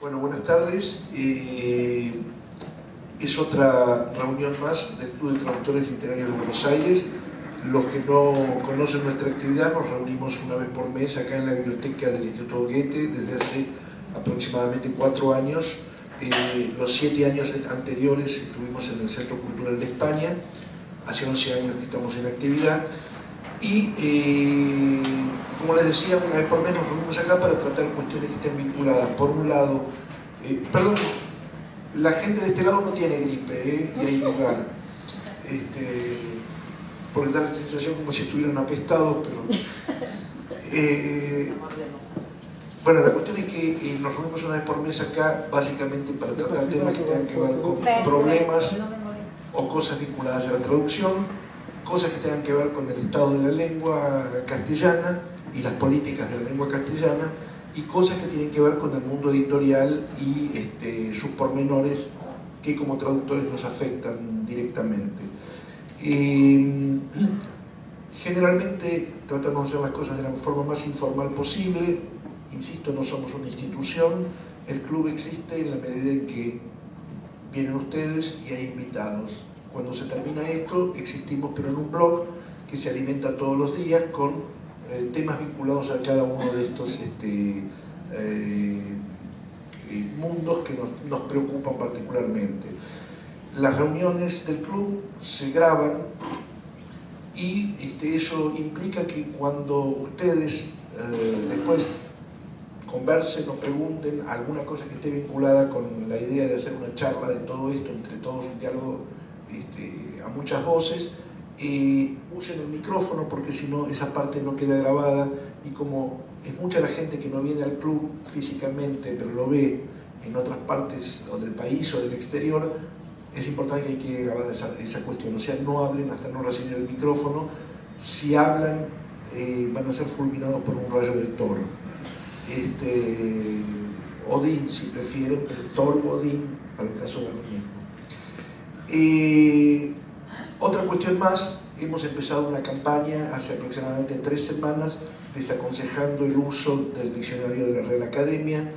Bueno, buenas tardes. Es otra reunión más del Club de Traductores Literarios de Buenos Aires. Los que no conocen nuestra actividad, nos reunimos una vez por mes acá en la biblioteca del Instituto Goethe desde hace aproximadamente 4 años. Los 7 años anteriores estuvimos en el Centro Cultural de España. Hace 11 años que estamos en actividad. Y como les decía, una vez por mes nos reunimos acá para tratar cuestiones que estén vinculadas. Por un lado, perdón, la gente de este lado no tiene gripe, y hay lugar. Porque da la sensación como si estuvieran apestados, pero... bueno, la cuestión es que nos reunimos una vez por mes acá, básicamente para tratar temas que tengan que ver con problemas o cosas vinculadas a la traducción, cosas que tengan que ver con el estado de la lengua castellana y las políticas de la lengua castellana, y cosas que tienen que ver con el mundo editorial y sus pormenores que como traductores nos afectan directamente. Generalmente tratamos de hacer las cosas de la forma más informal posible. Insisto, no somos una institución. El club existe en la medida en que vienen ustedes y hay invitados. Cuando se termina esto, existimos pero en un blog que se alimenta todos los días con temas vinculados a cada uno de estos mundos que nos preocupan particularmente. Las reuniones del club se graban y eso implica que cuando ustedes después conversen o pregunten alguna cosa que esté vinculada con la idea de hacer una charla de todo esto, entre todos un diálogo a muchas voces, usen el micrófono porque si no esa parte no queda grabada, y como es mucha la gente que no viene al club físicamente pero lo ve en otras partes o del país o del exterior, es importante que hay que grabar esa cuestión. O sea, no hablen hasta no recibir el micrófono. Si hablan van a ser fulminados por un rayo del Thor. Odín si prefieren, pero Thor o Odín para el caso de lo mismo. Otra cuestión más, hemos empezado una campaña hace aproximadamente 3 semanas desaconsejando el uso del diccionario de la Real Academia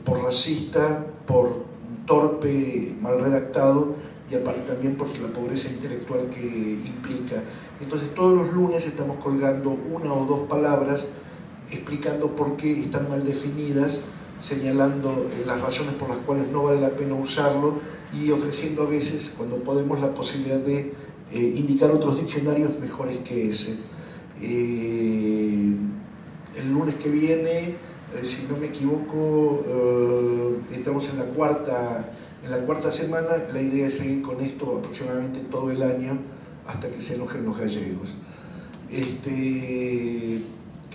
por racista, por torpe, mal redactado, y aparte también por la pobreza intelectual que implica. Entonces todos los lunes estamos colgando 1 o 2 palabras explicando por qué están mal definidas, señalando las razones por las cuales no vale la pena usarlo, y ofreciendo a veces, cuando podemos, la posibilidad de indicar otros diccionarios mejores que ese. El lunes que viene, si no me equivoco, entramos en la cuarta semana. La idea es seguir con esto aproximadamente todo el año hasta que se enojen los gallegos. Que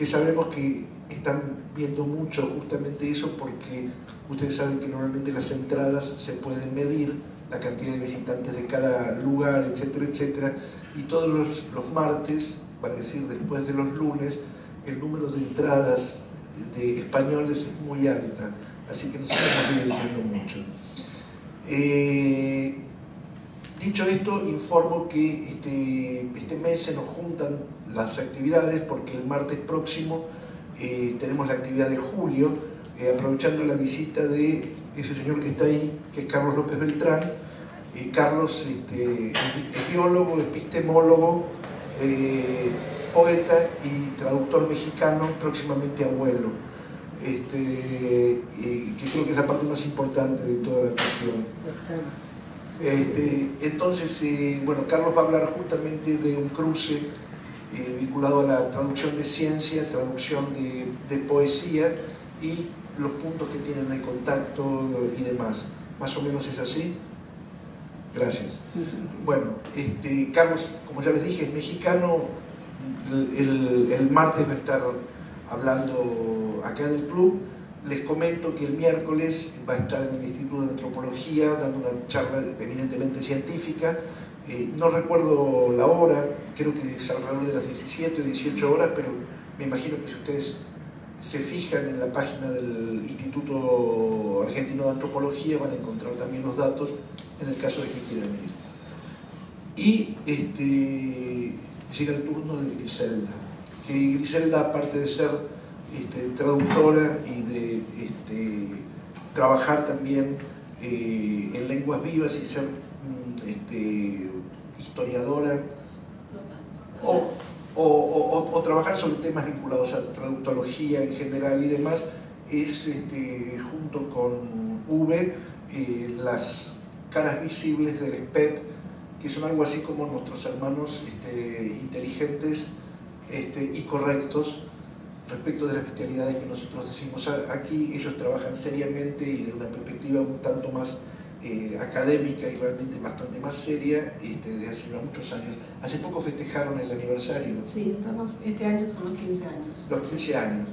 sabemos que están viendo mucho justamente eso, porque ustedes saben que normalmente las entradas se pueden medir, la cantidad de visitantes de cada lugar, etcétera, etcétera, y todos los martes, para decir después de los lunes, el número de entradas de españoles es muy alta, así que nos estamos divirtiendo mucho. Dicho esto, informo que este mes se nos juntan las actividades, porque el martes próximo tenemos la actividad de julio, aprovechando la visita de ese señor que está ahí, que es Carlos López Beltrán. Carlos es biólogo, epistemólogo, poeta y traductor mexicano, próximamente abuelo, que creo que es la parte más importante de toda la cuestión. Entonces, bueno, Carlos va a hablar justamente de un cruce vinculado a la traducción de ciencia, traducción de poesía y los puntos que tienen el contacto y demás. Más o menos es así. Gracias. Bueno, Carlos, como ya les dije, es mexicano. El martes va a estar hablando acá en el club. Les comento que el miércoles va a estar en el Instituto de Antropología dando una charla eminentemente científica. No recuerdo la hora, creo que es alrededor de las 17 o 18 horas, pero me imagino que si ustedes se fijan en la página del Instituto Argentino de Antropología van a encontrar también los datos en el caso de que quieran ir. Y llega el turno de Griselda, que Griselda, aparte de ser traductora y de trabajar también en lenguas vivas y ser historiadora o trabajar sobre temas vinculados a traductología en general y demás, es junto con V las caras visibles del SPED, que son algo así como nuestros hermanos inteligentes y correctos respecto de las especialidades que nosotros decimos aquí. Ellos trabajan seriamente y de una perspectiva un tanto más académica y realmente bastante más seria desde hace muchos años. Hace poco festejaron el aniversario. Sí, este año son los 15 años. Los 15 años.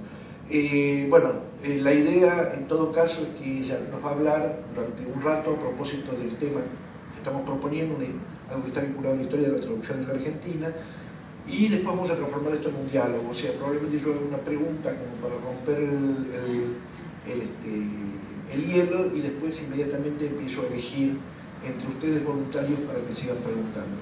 La idea en todo caso es que ella nos va a hablar durante un rato a propósito del tema que estamos proponiendo, algo que está vinculado a la historia de la traducción en la Argentina, y después vamos a transformar esto en un diálogo. O sea, probablemente yo haga una pregunta como para romper el hielo, y después inmediatamente empiezo a elegir entre ustedes voluntarios para que sigan preguntando.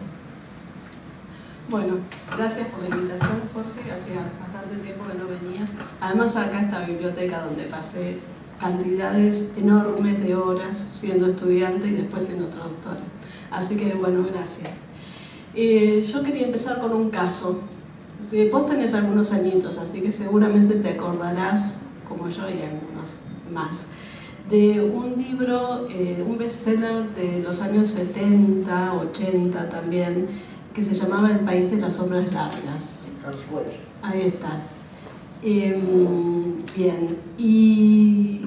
Bueno, gracias por la invitación, Jorge. Hacía bastante tiempo que no venía. Además, acá esta biblioteca donde pasé cantidades enormes de horas siendo estudiante y después siendo traductora. Así que, bueno, gracias. Yo quería empezar con un caso. Vos tenés algunos añitos, así que seguramente te acordarás, como yo y algunos más, de un libro, un bestseller de los años 70, 80 también, que se llamaba El país de las sombras largas. Ahí está. Bien. Y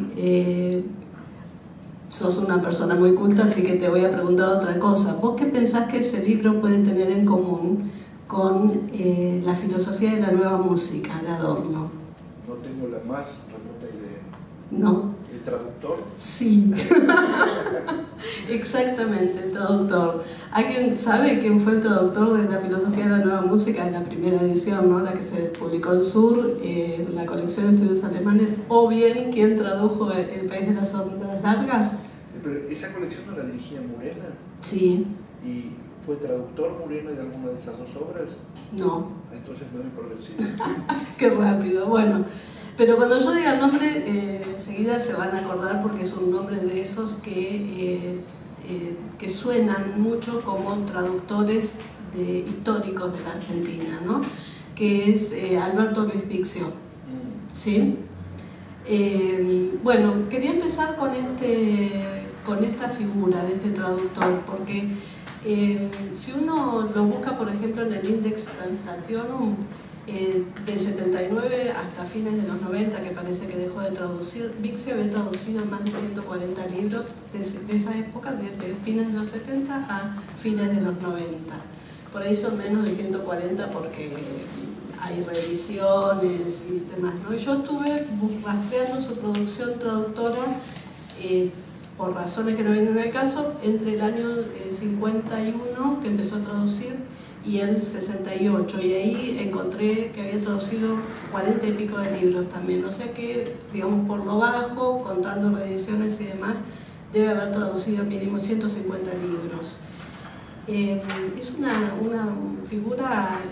sos una persona muy culta, así que te voy a preguntar otra cosa. ¿Vos qué pensás que ese libro puede tener en común con la filosofía de la nueva música de Adorno? No tengo la más remota idea. ¿No? ¿El traductor? Sí. Exactamente, el traductor. ¿Alguien sabe quién fue el traductor de la filosofía de la nueva música en la primera edición, ¿no? La que se publicó en Sur, la colección de estudios alemanes? ¿O bien quién tradujo El país de las sombras largas? Pero esa colección no la dirigía Murena. Sí. ¿Y fue traductor Murena de alguna de esas dos obras? No. Entonces me doy por vencido. Qué rápido. Bueno, pero cuando yo diga el nombre, enseguida se van a acordar, porque es un nombre de esos que suenan mucho como traductores históricos de la Argentina, ¿no? Que es Alberto Luis Piccio. ¿Sí? Bueno, quería empezar con esta figura de este traductor, porque si uno lo busca, por ejemplo, en el Index Translationum, del 79 hasta fines de los 90, que parece que dejó de traducir, Piccio había traducido más de 140 libros de esa época, desde fines de los 70 a fines de los 90. Por ahí son menos de 140 porque hay reediciones y demás, ¿no? Y yo estuve rastreando su producción traductora, por razones que no vienen al caso, entre el año 51, que empezó a traducir, y el 68, y ahí encontré que había traducido 40 y pico de libros también. O sea que, digamos, por lo bajo, contando reediciones y demás, debe haber traducido mínimo 150 libros. Es una figura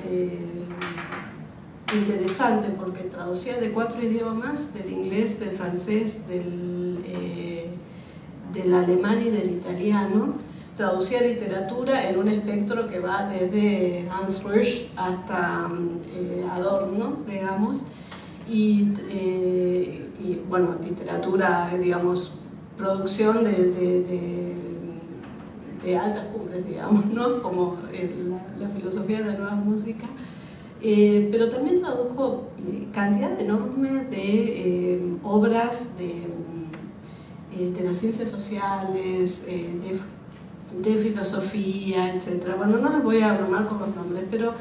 interesante, porque traducía de 4 idiomas: del inglés, del francés, del alemán y del italiano. Traducía literatura en un espectro que va desde Hans Rüsch hasta Adorno, digamos, y bueno, literatura, digamos, producción de altas cumbres, digamos, ¿no? Como la filosofía de la nueva música, pero también tradujo cantidad enorme de obras de las ciencias sociales, de filosofía, etc. Bueno, no les voy a abrumar con los nombres, pero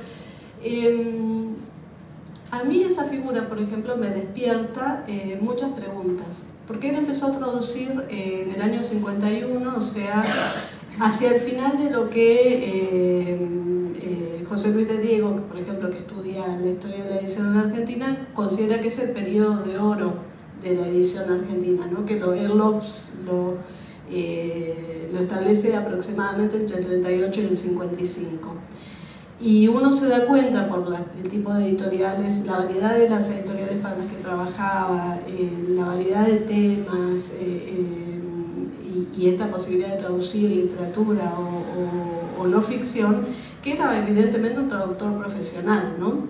a mí esa figura, por ejemplo, me despierta muchas preguntas. Porque él empezó a traducir en el año 51, o sea, hacia el final de lo que José Luis de Diego, por ejemplo, que estudia la historia de la edición en Argentina, considera que es el periodo de oro de la edición argentina, ¿no? Que él lo establece aproximadamente entre el 38 y el 55. Y uno se da cuenta por el tipo de editoriales, la variedad de las editoriales para las que trabajaba, la variedad de temas y esta posibilidad de traducir literatura o no ficción, que era evidentemente un traductor profesional, ¿no?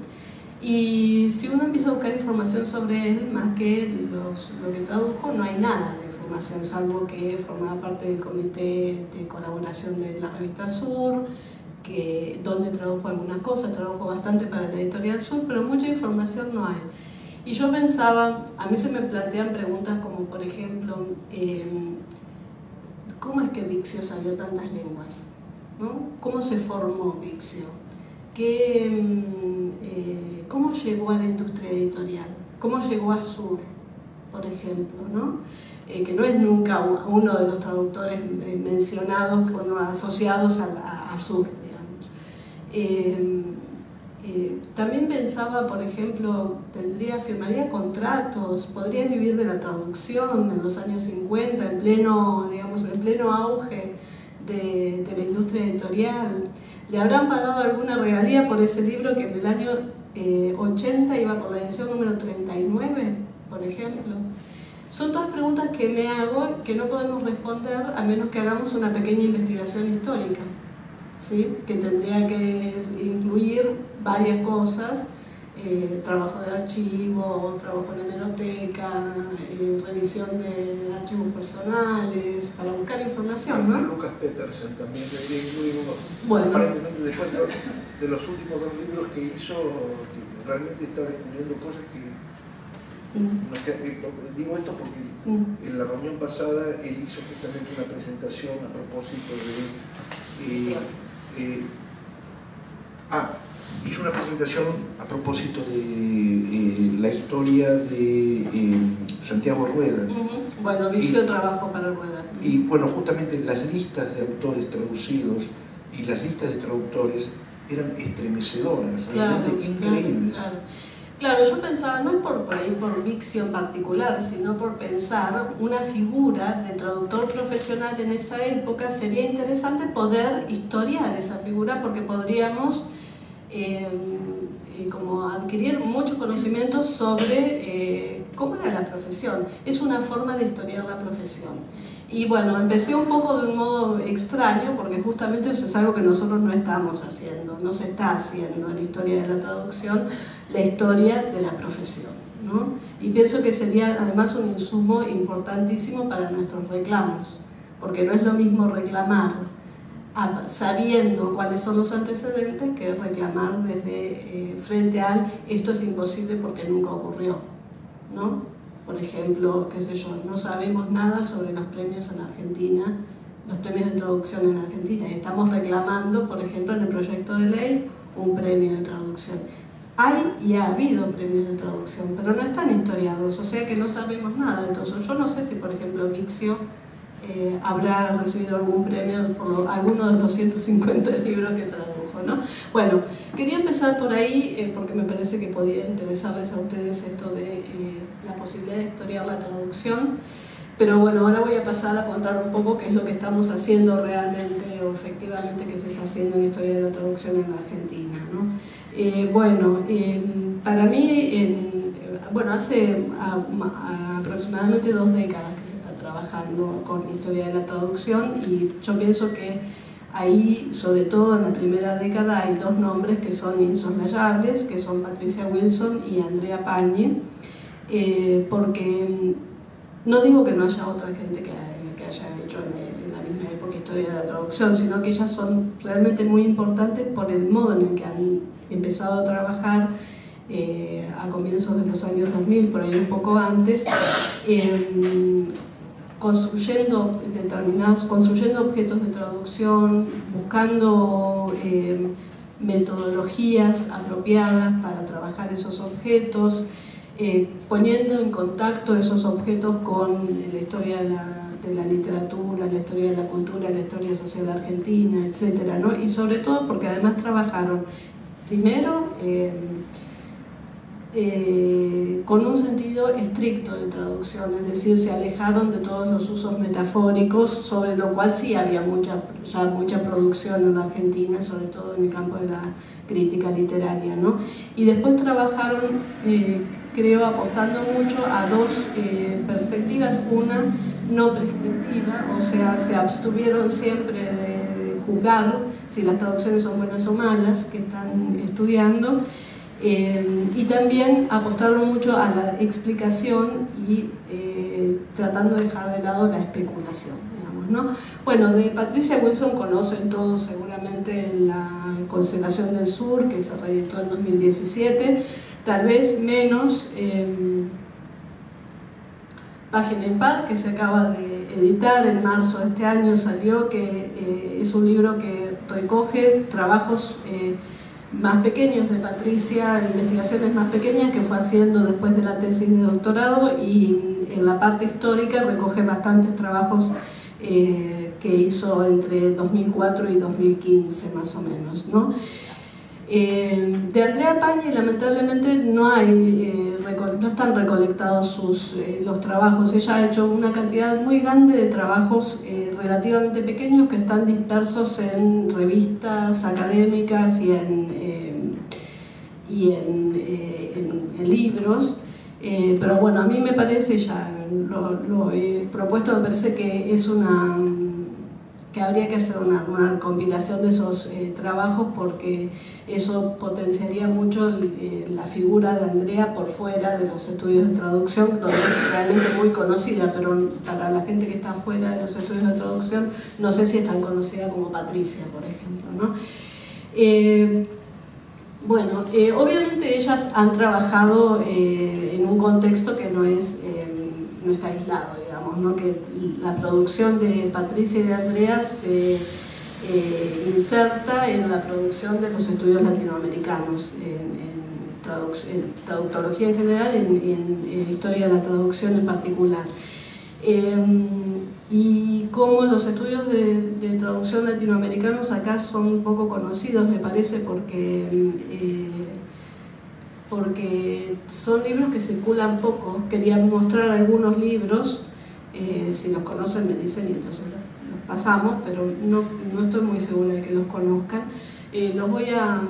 Y si uno empieza a buscar información sobre él, más que lo que tradujo, no hay nada de información, salvo que formaba parte del comité de colaboración de la revista Sur, donde tradujo algunas cosas, tradujo bastante para la editorial Sur, pero mucha información no hay. Y yo pensaba, a mí se me plantean preguntas como, por ejemplo, ¿cómo es que Vixio sabía tantas lenguas? ¿No? ¿Cómo se formó Vixio? ¿Cómo llegó a la industria editorial? ¿Cómo llegó a Sur, por ejemplo? ¿No? Que no es nunca uno de los traductores mencionados cuando asociados a Sur, digamos. También pensaba, por ejemplo, firmaría contratos, podría vivir de la traducción en los años 50, en pleno auge de la industria editorial. ¿Le habrán pagado alguna regalía por ese libro que en el año 80 iba por la edición número 39, por ejemplo? Son todas preguntas que me hago que no podemos responder a menos que hagamos una pequeña investigación histórica, ¿sí? Que tendría que incluir varias cosas, trabajo de archivo, trabajo en hemeroteca, revisión de archivos personales, para buscar información, ¿no? Lucas Petersen también debería incluir uno. Bueno. Aparentemente después de los últimos 2 libros que hizo, que realmente está descubriendo cosas que... digo esto porque en la reunión pasada él hizo justamente una presentación a propósito hizo una presentación a propósito de la historia de Santiago Rueda. Bueno, Vixio trabajó para Rueda. Y bueno, justamente las listas de autores traducidos y las listas de traductores eran estremecedoras, realmente increíbles. Claro, yo pensaba, no es por ahí por Vixio en particular, sino por pensar una figura de traductor profesional en esa época. Sería interesante poder historiar esa figura porque podríamos como adquirir mucho conocimiento sobre cómo era la profesión. Es una forma de historiar la profesión. Y bueno, empecé un poco de un modo extraño porque justamente eso es algo que nosotros no estamos haciendo, no se está haciendo en la historia de la traducción, la historia de la profesión, ¿no? Y pienso que sería además un insumo importantísimo para nuestros reclamos, porque no es lo mismo reclamar sabiendo cuáles son los antecedentes que reclamar desde frente al esto es imposible porque nunca ocurrió, ¿no? Por ejemplo, qué sé yo, no sabemos nada sobre los premios en Argentina, los premios de traducción en Argentina, y estamos reclamando, por ejemplo, en el proyecto de ley, un premio de traducción. Hay y ha habido premios de traducción, pero no están historiados, o sea que no sabemos nada. Entonces, yo no sé si, por ejemplo, Vixio habrá recibido algún premio por alguno de los 150 libros que tradujo, ¿no? Bueno, quería empezar por ahí porque me parece que podría interesarles a ustedes esto de la posibilidad de historiar la traducción, pero bueno, ahora voy a pasar a contar un poco qué es lo que estamos haciendo realmente o efectivamente que se está haciendo en la historia de la traducción en Argentina, ¿no? Para mí, hace aproximadamente 2 décadas que se está trabajando con la historia de la traducción y yo pienso que ahí, sobre todo en la primera década, hay 2 nombres que son insoslayables, que son Patricia Wilson y Andrea Pañi, porque no digo que no haya otra gente que haya hecho en la misma época historia de la traducción, sino que ellas son realmente muy importantes por el modo en el que han empezado a trabajar a comienzos de los años 2000, por ahí un poco antes, construyendo objetos de traducción, buscando metodologías apropiadas para trabajar esos objetos, poniendo en contacto esos objetos con la historia de la literatura, la historia de la cultura, la historia social argentina, etc., ¿no? Y sobre todo porque además trabajaron primero con un sentido estricto de traducción, es decir, se alejaron de todos los usos metafóricos, sobre lo cual sí había ya mucha producción en la Argentina, sobre todo en el campo de la crítica literaria, ¿no? Y después trabajaron, creo, apostando mucho a dos perspectivas, una no prescriptiva, o sea, se abstuvieron siempre de juzgar si las traducciones son buenas o malas, que están estudiando, y también apostaron mucho a la explicación y tratando de dejar de lado la especulación, digamos, ¿no? Bueno, de Patricia Wilson conocen todos seguramente La Constelación del Sur, que se reeditó en 2017, tal vez menos Página Impar, que se acaba de editar en marzo de este año, salió, que es un libro que recoge trabajos más pequeños de Patricia, investigaciones más pequeñas que fue haciendo después de la tesis de doctorado, y en la parte histórica recoge bastantes trabajos que hizo entre 2004 y 2015 más o menos, ¿no? De Andrea Pañi lamentablemente no están recolectados los trabajos. Ella ha hecho una cantidad muy grande de trabajos relativamente pequeños que están dispersos en revistas académicas y en libros, pero bueno, a mí me parece, ya lo he propuesto, me parece que que habría que hacer una compilación de esos trabajos, porque eso potenciaría mucho la figura de Andrea por fuera de los estudios de traducción, donde es realmente muy conocida, pero para la gente que está fuera de los estudios de traducción no sé si es tan conocida como Patricia, por ejemplo, ¿no? Bueno, obviamente ellas han trabajado en un contexto que no está aislado, digamos, ¿no? Que la producción de Patricia y de Andrea se inserta en la producción de los estudios latinoamericanos, en traductología en general y en historia de la traducción en particular. Y como los estudios de traducción latinoamericanos acá son poco conocidos, me parece, porque son libros que circulan poco. Quería mostrar algunos libros, si los conocen me dicen y entonces los pasamos, pero no estoy muy segura de que los conozcan. Los voy a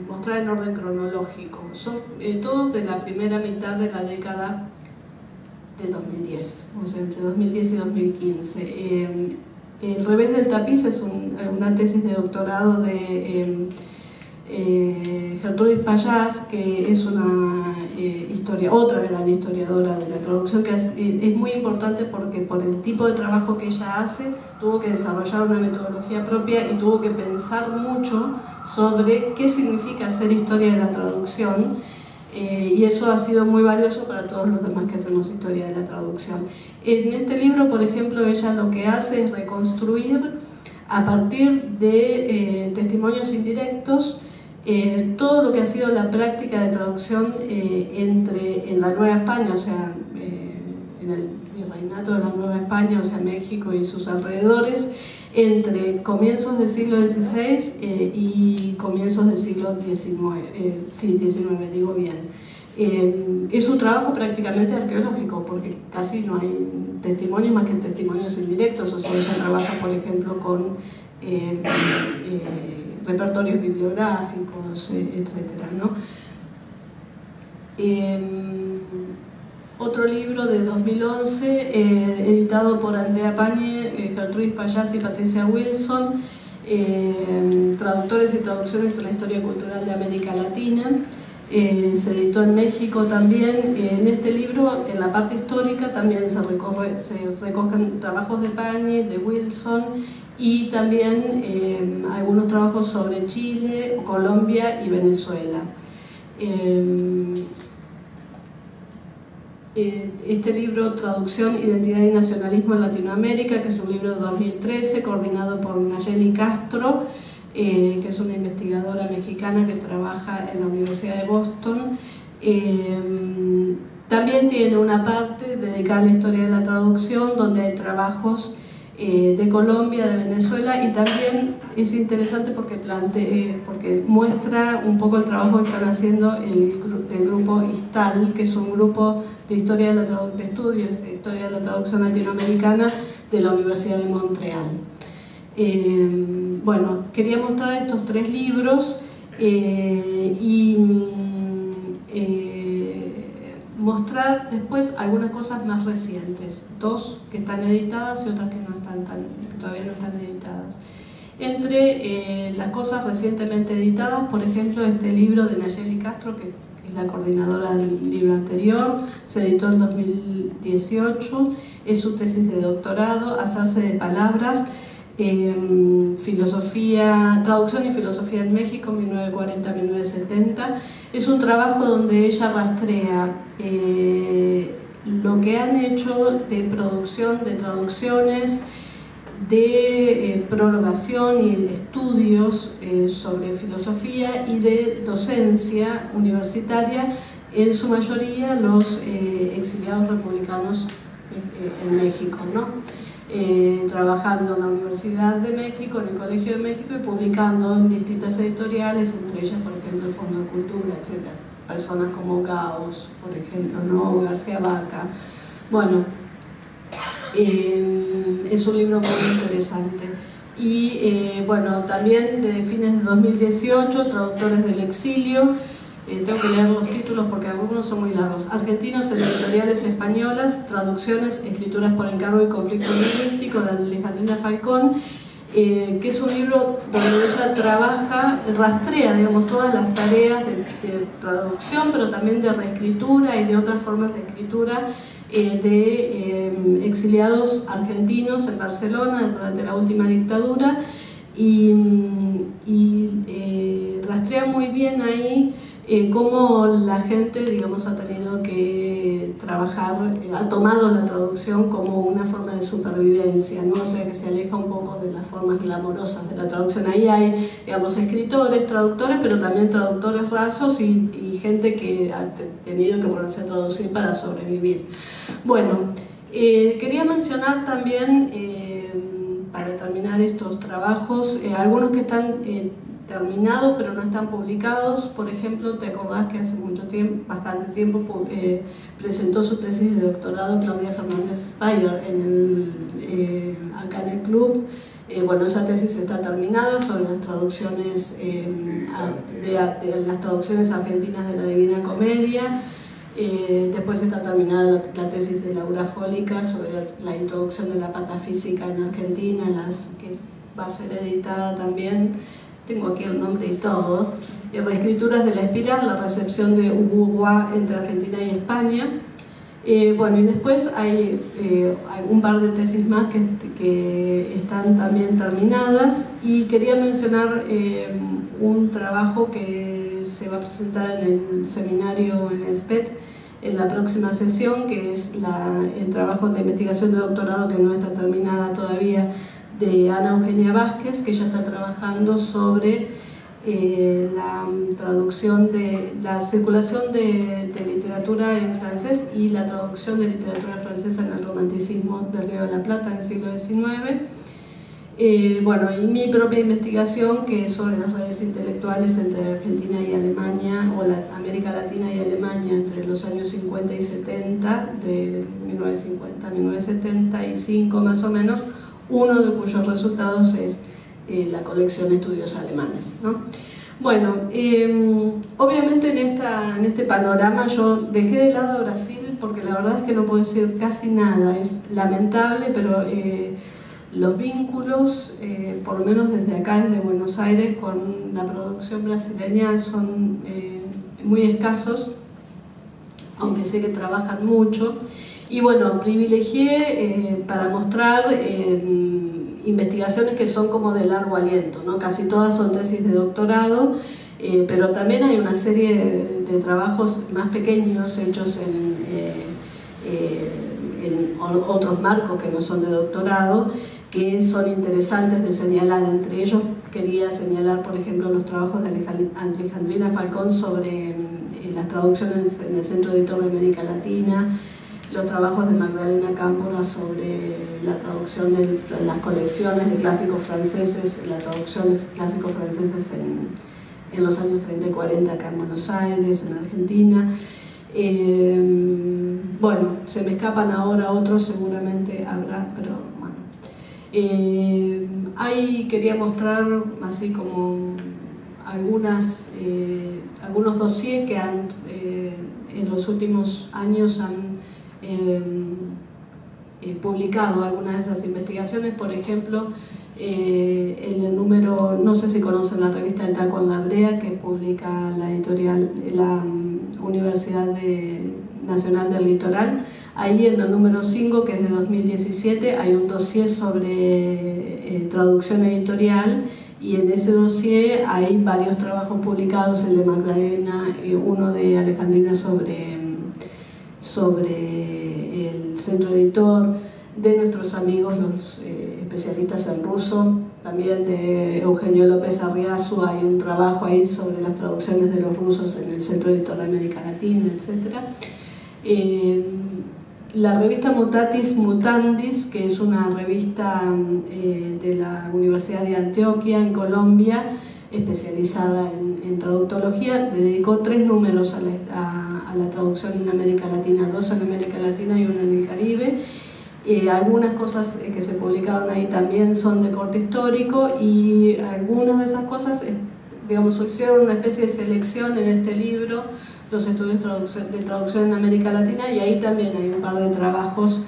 mostrar en orden cronológico. Son todos de la primera mitad de la década del 2010, o sea, entre 2010 y 2015. El revés del tapiz es una tesis de doctorado de Gertrudis Payás, que es otra gran historiadora de la traducción, que es muy importante porque por el tipo de trabajo que ella hace tuvo que desarrollar una metodología propia y tuvo que pensar mucho sobre qué significa hacer historia de la traducción, y eso ha sido muy valioso para todos los demás que hacemos historia de la traducción. En este libro, por ejemplo, ella lo que hace es reconstruir a partir de testimonios indirectos todo lo que ha sido la práctica de traducción en la Nueva España, o sea, en el virreinato de la Nueva España, o sea, México y sus alrededores, entre comienzos del siglo XVI y comienzos del siglo XIX, XIX, digo bien. Es un trabajo prácticamente arqueológico, porque casi no hay testimonios más que testimonios indirectos, o sea, ella trabaja, por ejemplo, con repertorios bibliográficos, etcétera, ¿no? Otro libro de 2011, editado por Andrea Pañi, Gertrudis Payás y Patricia Wilson, Traductores y traducciones en la historia cultural de América Latina. Se editó en México también. En este libro, en la parte histórica, también se recogen trabajos de Pañi, de Wilson, y también algunos trabajos sobre Chile, Colombia y Venezuela. Este libro, Traducción, Identidad y Nacionalismo en Latinoamérica, que es un libro de 2013, coordinado por Nayeli Castro, que es una investigadora mexicana que trabaja en la Universidad de Boston. También tiene una parte dedicada a la historia de la traducción, donde hay trabajos de Colombia, de Venezuela, y también es interesante porque muestra un poco el trabajo que están haciendo del grupo ISTAL, que es un grupo de estudios de historia de la traducción latinoamericana de la Universidad de Montreal. Bueno, quería mostrar estos 3 libros y mostrar después algunas cosas más recientes, 2 que están editadas y otras que todavía no están editadas. Entre las cosas recientemente editadas, por ejemplo, este libro de Nayeli Castro, que es la coordinadora del libro anterior, se editó en 2018, es su tesis de doctorado, Hacerse de palabras, traducción y filosofía en México, 1940-1970. Es un trabajo donde ella rastrea lo que han hecho de producción, de traducciones, de prologación y de estudios sobre filosofía y de docencia universitaria, en su mayoría los exiliados republicanos en México, ¿no? Trabajando en la Universidad de México, en el Colegio de México, y publicando en distintas editoriales, entre ellas, por ejemplo, el Fondo de Cultura, etc. Personas como Gauss, por ejemplo, ¿no? García Vaca. Bueno, es un libro muy interesante. Y bueno, también de fines de 2018, Traductores del Exilio. Tengo que leer los títulos porque algunos son muy largos. Argentinos en editoriales españolas, traducciones, escrituras por encargo y conflicto lingüístico, de Alejandrina Falcón, que es un libro donde ella rastrea, digamos, todas las tareas de traducción, pero también de reescritura y de otras formas de escritura de exiliados argentinos en Barcelona durante la última dictadura, y rastrea muy bien ahí cómo la gente, digamos, ha tenido que trabajar, ha tomado la traducción como una forma de supervivencia, ¿no? O sea, que se aleja un poco de las formas glamorosas de la traducción. Ahí hay, digamos, escritores, traductores, pero también traductores rasos y gente que ha tenido que ponerse a traducir para sobrevivir. Bueno, quería mencionar también, para terminar estos trabajos, algunos que están terminados pero no están publicados. Por ejemplo, te acordás que hace bastante tiempo presentó su tesis de doctorado Claudia Fernández Speyer acá en el club. Bueno, esa tesis está terminada sobre las traducciones de las traducciones argentinas de la Divina Comedia. Después está terminada la tesis de Laura Fólica sobre la introducción de la patafísica en Argentina, que va a ser editada también. Tengo aquí el nombre y todo. Reescrituras de la espiral, la recepción de Uruguay entre Argentina y España. Bueno, y después hay un par de tesis más que están también terminadas, y quería mencionar un trabajo que se va a presentar en el seminario en el SPET en la próxima sesión, que es el trabajo de investigación de doctorado, que no está terminada todavía, de Ana Eugenia Vázquez, que ya está trabajando sobre la traducción de la circulación de literatura en francés y la traducción de literatura francesa en el romanticismo del Río de la Plata en el siglo XIX. Bueno, y mi propia investigación, que es sobre las redes intelectuales entre Argentina y Alemania, o América Latina y Alemania entre los años 50 y 70, de 1950 a 1975 más o menos, uno de cuyos resultados es la colección Estudios Alemanes, ¿no? Bueno, obviamente en este panorama yo dejé de lado a Brasil porque la verdad es que no puedo decir casi nada. Es lamentable, pero los vínculos, por lo menos desde acá, desde Buenos Aires, con la producción brasileña son muy escasos, aunque sé que trabajan mucho. Y bueno, privilegié para mostrar investigaciones que son como de largo aliento, ¿no? Casi todas son tesis de doctorado, pero también hay una serie de trabajos más pequeños hechos en otros marcos que no son de doctorado, que son interesantes de señalar. Entre ellos quería señalar, por ejemplo, los trabajos de Alejandrina Falcón sobre las traducciones en el Centro Editor de América Latina, los trabajos de Magdalena Cámpora sobre la traducción de las colecciones de clásicos franceses, la traducción de clásicos franceses en los años 30 y 40 acá en Buenos Aires, en Argentina. Bueno, se me escapan ahora otros, seguramente habrá, pero bueno. Ahí quería mostrar así como algunos dossiers que han, en los últimos años han publicado algunas de esas investigaciones. Por ejemplo, en el número, no sé si conocen la revista El Taco en la Brea, que publica la editorial, la Universidad Nacional del Litoral. Ahí en el número 5, que es de 2017, hay un dossier sobre traducción editorial, y en ese dossier hay varios trabajos publicados, el de Magdalena, uno de Alejandrina sobre el centro editor, de nuestros amigos los especialistas en ruso, también de Eugenio López Arriazu, hay un trabajo ahí sobre las traducciones de los rusos en el Centro Editor de América Latina, etc. La revista Mutatis Mutandis, que es una revista de la Universidad de Antioquia en Colombia, especializada en traductología, dedicó 3 números a la traducción en América Latina, 2 en América Latina y 1 en el Caribe. Algunas cosas que se publicaron ahí también son de corte histórico, y algunas de esas cosas, digamos, hicieron una especie de selección en este libro, los estudios de traducción en América Latina, y ahí también hay un par de trabajos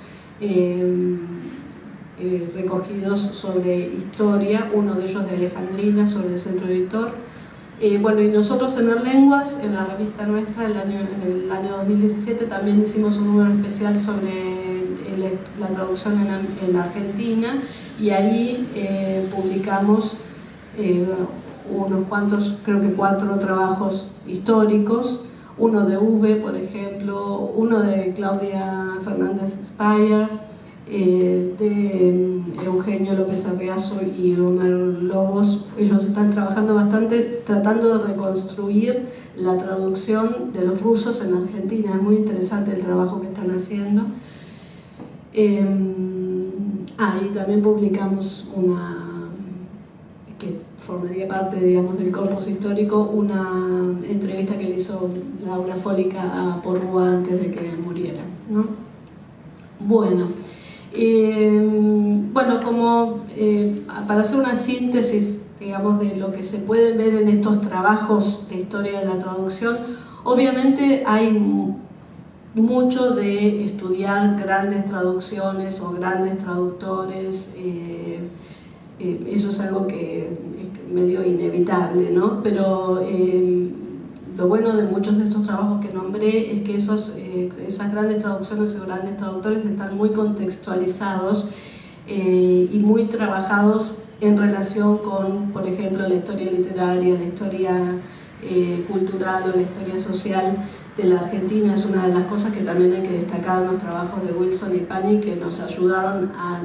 recogidos sobre historia, uno de ellos de Alejandrina sobre el centro editor. Bueno, y nosotros en Lenguas, en la revista nuestra, en el año 2017, también hicimos un número especial sobre la traducción en Argentina, y ahí publicamos unos cuantos, creo que 4 trabajos históricos, uno de Uwe, por ejemplo, uno de Claudia Fernández Speyer, de Eugenio López Arriazu y Homer Lobos. Ellos están trabajando bastante tratando de reconstruir la traducción de los rusos en Argentina. Es muy interesante el trabajo que están haciendo. Y también publicamos que formaría parte, digamos, del corpus histórico, una entrevista que le hizo Laura Fólica a Porrúa antes de que muriera, ¿no? Bueno, como para hacer una síntesis, digamos, de lo que se puede ver en estos trabajos de historia de la traducción, obviamente hay mucho de estudiar grandes traducciones o grandes traductores. Eso es algo que es medio inevitable, ¿no? Pero lo bueno de muchos de estos trabajos que nombré es que esas grandes traducciones y grandes traductores están muy contextualizados y muy trabajados en relación con, por ejemplo, la historia literaria, la historia cultural o la historia social de la Argentina. Es una de las cosas que también hay que destacar en los trabajos de Wilson y Pani, que nos ayudaron a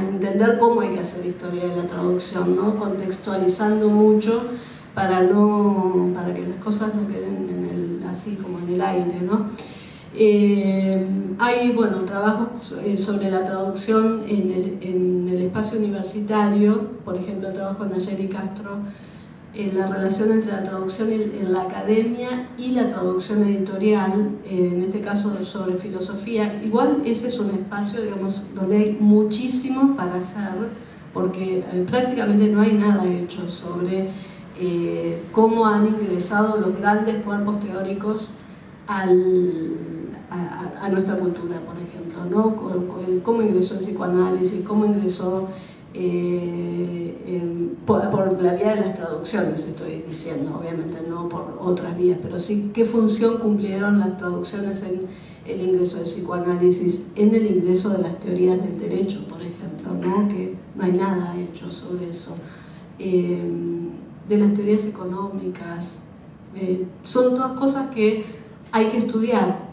entender cómo hay que hacer historia de la traducción, ¿no? Contextualizando mucho para que las cosas no queden así como en el aire, ¿no? Hay trabajos sobre la traducción en el espacio universitario, por ejemplo el trabajo de Nayeli Castro, la relación entre la traducción en la academia y la traducción editorial, en este caso sobre filosofía. Igual ese es un espacio, digamos, donde hay muchísimo para hacer, porque prácticamente no hay nada hecho sobre cómo han ingresado los grandes cuerpos teóricos a nuestra cultura, por ejemplo, ¿no? Cómo ingresó el psicoanálisis, cómo ingresó por la vía de las traducciones, estoy diciendo, obviamente no por otras vías, pero sí qué función cumplieron las traducciones en el ingreso del psicoanálisis, en el ingreso de las teorías del derecho, por ejemplo, ¿no? Que no hay nada hecho sobre eso, de las teorías económicas. Son todas cosas que hay que estudiar.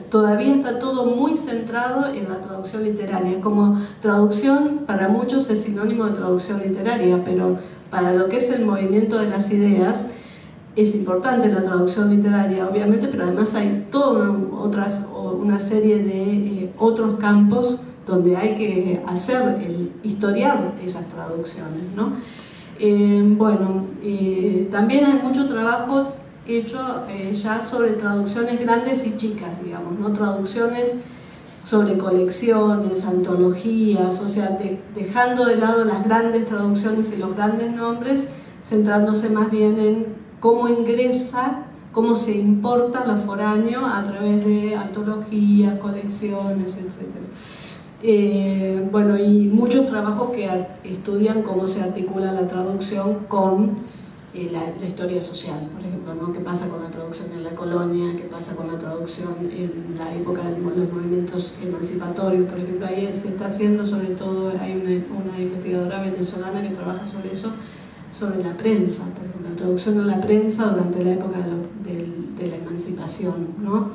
Todavía está todo muy centrado en la traducción literaria. Como traducción, para muchos es sinónimo de traducción literaria, pero para lo que es el movimiento de las ideas, es importante la traducción literaria, obviamente, pero además hay toda una serie de otros campos donde hay que historiar esas traducciones, ¿no? También hay mucho trabajo hecho ya sobre traducciones grandes y chicas, digamos, ¿no? Traducciones sobre colecciones, antologías, o sea, dejando de lado las grandes traducciones y los grandes nombres, centrándose más bien en cómo ingresa, cómo se importa lo foráneo a través de antologías, colecciones, etc. Y muchos trabajos que estudian cómo se articula la traducción con la historia social, por ejemplo, ¿no? ¿Qué pasa con la traducción en la colonia? ¿Qué pasa con la traducción en la época de los movimientos emancipatorios? Por ejemplo, ahí se está haciendo, sobre todo, hay una investigadora venezolana que trabaja sobre eso, sobre la prensa, por ejemplo, la traducción en la prensa durante la época de la emancipación, ¿no?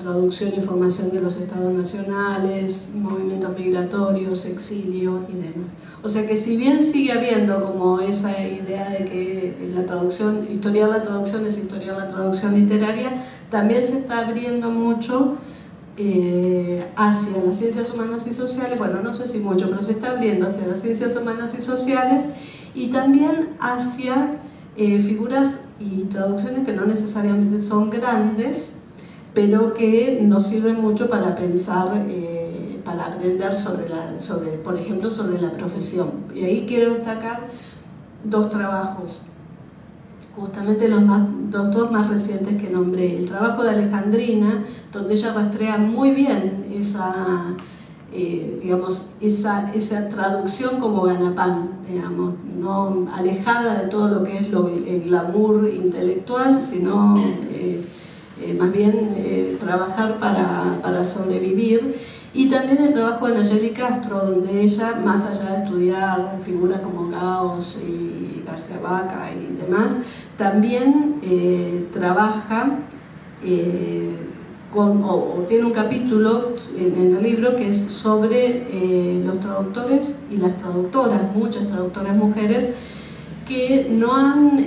Traducción y formación de los estados nacionales, movimientos migratorios, exilio y demás. O sea que si bien sigue habiendo como esa idea de que historiar la traducción es historiar la traducción literaria, también se está abriendo mucho hacia las ciencias humanas y sociales, bueno, no sé si mucho, pero se está abriendo hacia las ciencias humanas y sociales y también hacia figuras y traducciones que no necesariamente son grandes, pero que nos sirven mucho para pensar, para aprender por ejemplo, sobre la profesión. Y ahí quiero destacar dos trabajos, justamente los dos más recientes que nombré. El trabajo de Alejandrina, donde ella rastrea muy bien esa traducción como ganapán, digamos, no alejada de todo lo que es el glamour intelectual, sino más bien trabajar para sobrevivir. Y también el trabajo de Nayeli Castro, donde ella, más allá de estudiar figuras como Gauss y García Vaca y demás, también trabaja o tiene un capítulo en el libro que es sobre los traductores y las traductoras, muchas traductoras mujeres que no han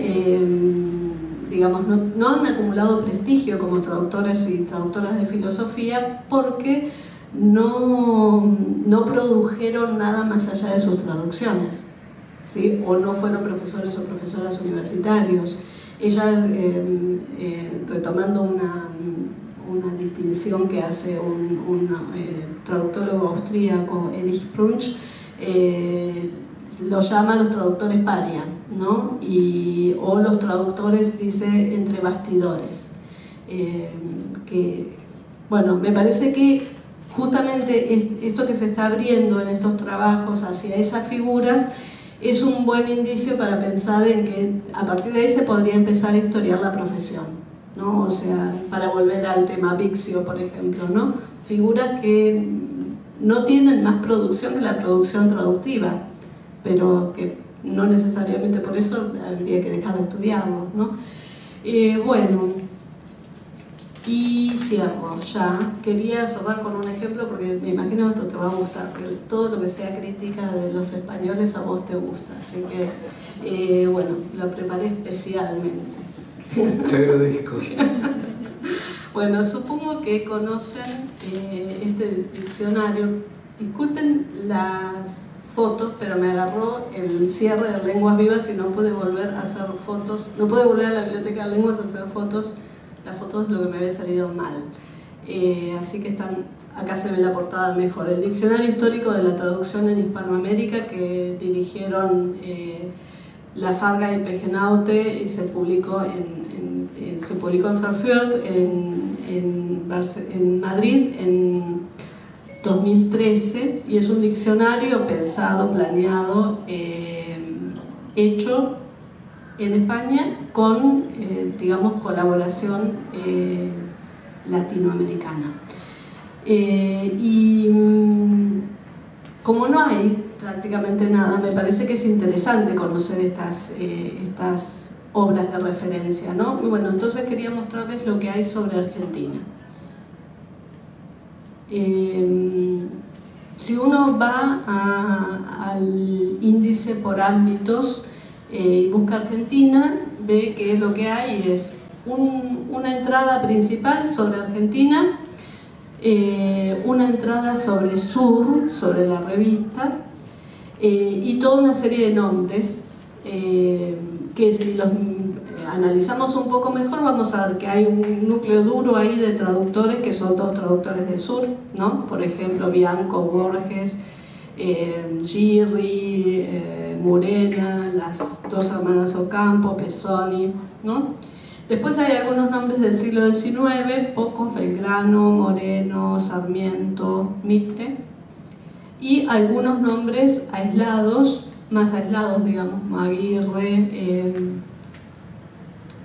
acumulado prestigio como traductores y traductoras de filosofía porque no produjeron nada más allá de sus traducciones, ¿sí? O no fueron profesores o profesoras universitarios. Ella, retomando una distinción que hace un traductólogo austríaco, Erich Prunsch, lo llama los traductores paria, ¿no? O los traductores, dice, entre bastidores. Me parece que justamente esto que se está abriendo en estos trabajos hacia esas figuras es un buen indicio para pensar en que a partir de ahí se podría empezar a historiar la profesión, ¿no? O sea, para volver al tema Bixio, por ejemplo, ¿no? Figuras que no tienen más producción que la producción traductiva, pero que no necesariamente por eso habría que dejar de estudiarlo, ¿no? Y cierro ya. Quería cerrar con un ejemplo porque me imagino que esto te va a gustar, porque todo lo que sea crítica de los españoles a vos te gusta, así que lo preparé especialmente. Te agradezco. Bueno, supongo que conocen este diccionario. Disculpen las fotos, pero me agarró el cierre de Lenguas Vivas y no pude volver a hacer fotos, no pude volver a la biblioteca de lenguas a hacer fotos. Las fotos es lo que me había salido mal. Así que acá se ve la portada mejor. El Diccionario Histórico de la Traducción en Hispanoamérica, que dirigieron Lafarga y Pegenaute, y se publicó en Frankfurt, en Madrid, en 2013, y es un diccionario pensado, planeado, hecho en España con, colaboración latinoamericana. Como no hay prácticamente nada, me parece que es interesante conocer estas obras de referencia, ¿no? Y bueno, entonces quería mostrarles lo que hay sobre Argentina. Si uno va al índice por ámbitos, y busca Argentina, ve que lo que hay es una entrada principal sobre Argentina, una entrada sobre Sur, sobre la revista, y toda una serie de nombres que si los analizamos un poco mejor vamos a ver que hay un núcleo duro ahí de traductores que son todos traductores de Sur, ¿no? Por ejemplo, Bianco, Borges, Girri, Murena, las dos hermanas Ocampo, Pesoni, ¿no? Después hay algunos nombres del siglo XIX, pocos: Belgrano, Moreno, Sarmiento, Mitre, y algunos nombres aislados, más aislados, digamos, Aguirre,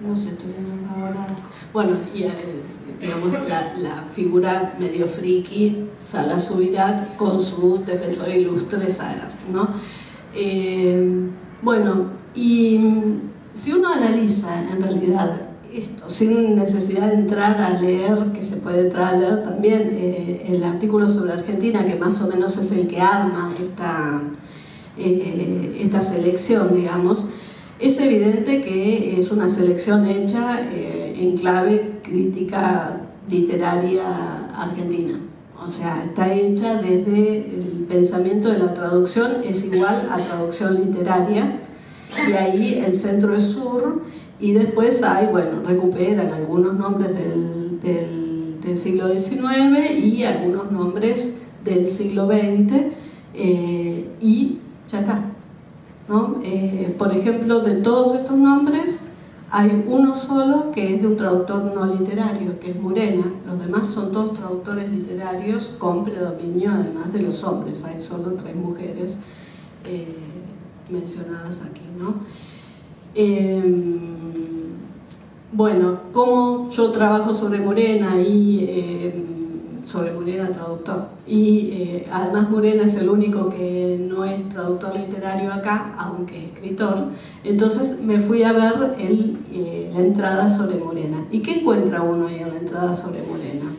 no sé, estoy viendo ahora. Bueno, y digamos la figura medio friki, Salas Subirats, con su defensor ilustre Saer, ¿no? Bueno, y si uno analiza en realidad esto, sin necesidad de entrar a leer, que se puede entrar a leer también el artículo sobre Argentina, que más o menos es el que arma esta selección, digamos, es evidente que es una selección hecha en clave crítica literaria argentina. O sea, está hecha desde el pensamiento de la traducción es igual a traducción literaria, y ahí el centro es Sur, y después hay, bueno, recuperan algunos nombres del siglo XIX y algunos nombres del siglo XX, y ya está, ¿no? Por ejemplo, de todos estos nombres hay uno solo que es de un traductor no literario, que es Murena. Los demás son todos traductores literarios con predominio además de los hombres. Hay solo 3 mujeres mencionadas aquí, ¿no? Bueno, como yo trabajo sobre Murena y sobre Murena traductor, y además Murena es el único que no es traductor literario acá, aunque es escritor, entonces me fui a ver la entrada sobre Murena. ¿Y qué encuentra uno ahí en la entrada sobre Murena?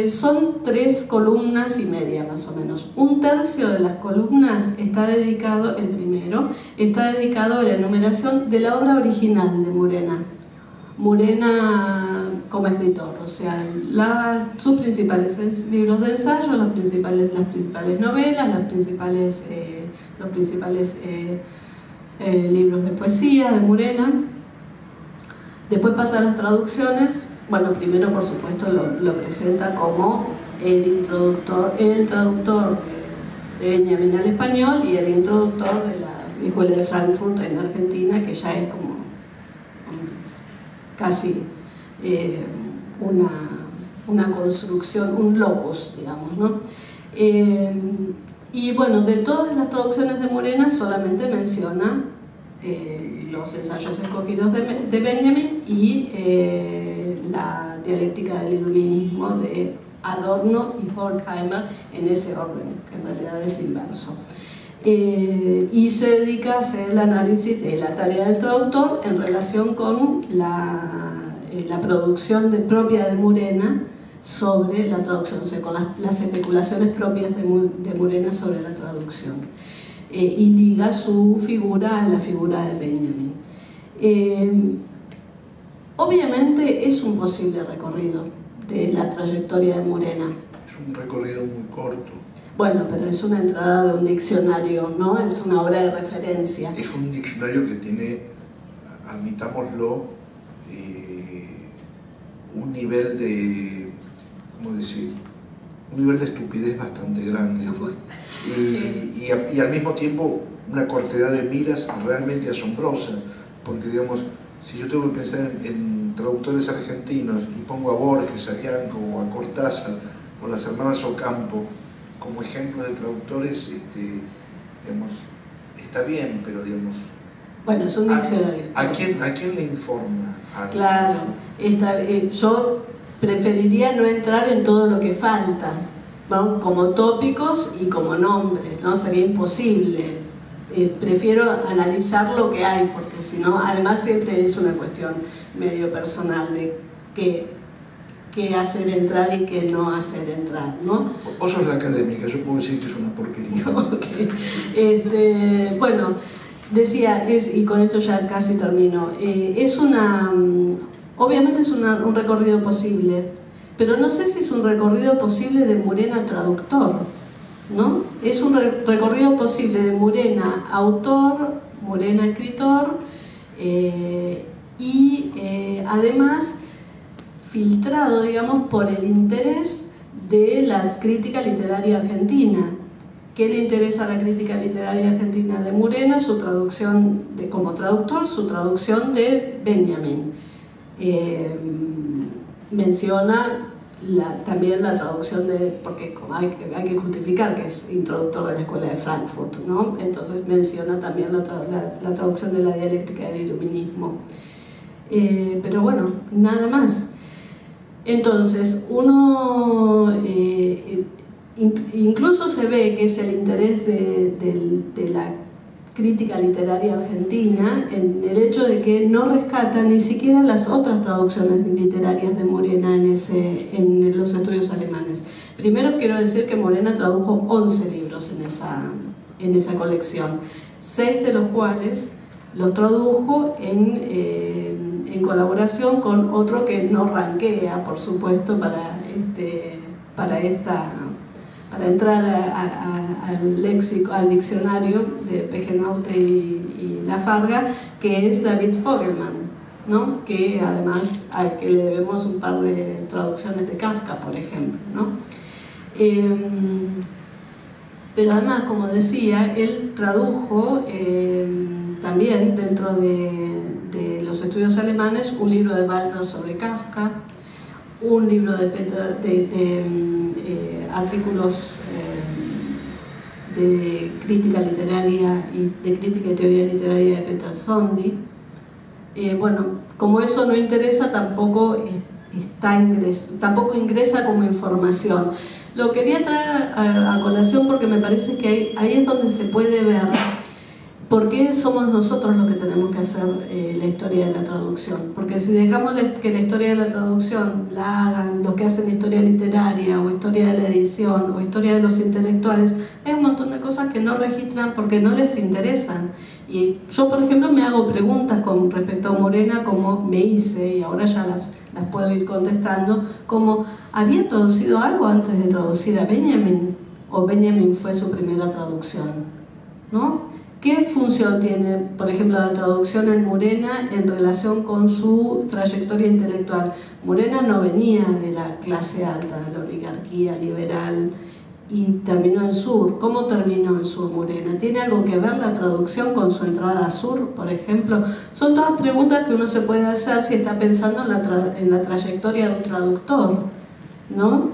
Son 3 columnas y media más o menos. Un tercio de las columnas está dedicado, el primero, está dedicado a la enumeración de la obra original de Murena. Murena como escritor, o sea, sus principales libros de ensayo, las principales novelas, los principales libros de poesía de Murena. Después pasa a las traducciones. Bueno, primero por supuesto lo presenta como el traductor de Benjamin al español y el introductor de la Escuela de Frankfurt en Argentina, que ya es como casi una construcción, un locus, digamos, ¿no? Y bueno, de todas las traducciones de Murena solamente menciona los ensayos escogidos de Benjamin y la dialéctica del iluminismo de Adorno y Horkheimer, en ese orden, que en realidad es inverso. Y se dedica a hacer el análisis de la tarea del traductor en relación con la producción propia de Murena sobre la traducción, o sea, con las especulaciones propias de Murena sobre la traducción, y liga su figura a la figura de Benjamin. Obviamente es un posible recorrido de la trayectoria de Murena. Es un recorrido muy corto. Bueno, pero es una entrada de un diccionario, ¿no? Es una obra de referencia. Es un diccionario que tiene, admitámoslo, un nivel de, ¿cómo decir? Un nivel de estupidez bastante grande. Y al mismo tiempo una cortedad de miras realmente asombrosa, porque digamos, si yo tengo que pensar en traductores argentinos y pongo a Borges, a Bianco o a Cortázar o las hermanas Ocampo como ejemplo de traductores, digamos, está bien, pero digamos... Bueno, es un diccionario. ¿A quién le informa? Claro, yo preferiría no entrar en todo lo que falta, ¿no? Como tópicos y como nombres, ¿no? Sería imposible. Prefiero analizar lo que hay, porque si no, además siempre es una cuestión medio personal de qué hacer entrar y qué no hacer entrar, ¿no? Vos sos la académica, yo puedo decir que es una porquería. Okay. Bueno, decía, y con esto ya casi termino, obviamente es un recorrido posible, pero no sé si es un recorrido posible de Murena traductor, ¿no? Es un recorrido posible de Murena autor, Murena escritor, y además filtrado, digamos, por el interés de la crítica literaria argentina. ¿Qué le interesa a la crítica literaria argentina de Murena? Su traducción, como traductor, su traducción de Benjamin. Menciona también la traducción porque hay que justificar que es introductor de la Escuela de Frankfurt, ¿no? Entonces menciona también la traducción de la dialéctica del iluminismo. Pero bueno, nada más. Entonces, uno incluso se ve que es el interés de la crítica literaria argentina en el hecho de que no rescata ni siquiera las otras traducciones literarias de Murena en los estudios alemanes. Primero quiero decir que Murena tradujo 11 libros en esa colección, 6 de los cuales los tradujo en colaboración con otro que no ranquea, por supuesto, para entrar al diccionario de Pegenaute y Lafarga, que es David Fogelman, ¿no? Que además al que le debemos un par de traducciones de Kafka, por ejemplo, ¿no? Pero además, como decía, él tradujo también dentro de los estudios alemanes un libro de Walser sobre Kafka, un libro de artículos de crítica literaria y de crítica y teoría literaria de Peter Sondy. Bueno, como eso no interesa, tampoco ingresa como información. Lo quería traer a colación porque me parece que ahí es donde se puede ver por qué somos nosotros los que tenemos que hacer la historia de la traducción. Porque si dejamos que la historia de la traducción la hagan los que hacen historia literaria o historia de la edición o historia de los intelectuales, hay un montón de cosas que no registran porque no les interesan. Y yo, por ejemplo, me hago preguntas con respecto a Murena, como me hice, y ahora ya las puedo ir contestando, como, ¿había traducido algo antes de traducir a Benjamin? ¿O Benjamin fue su primera traducción? ¿No? ¿Qué función tiene, por ejemplo, la traducción en Murena en relación con su trayectoria intelectual? Murena no venía de la clase alta, de la oligarquía liberal, y terminó en Sur. ¿Cómo terminó en Sur Murena? ¿Tiene algo que ver la traducción con su entrada a Sur, por ejemplo? Son todas preguntas que uno se puede hacer si está pensando en la trayectoria de un traductor, ¿no?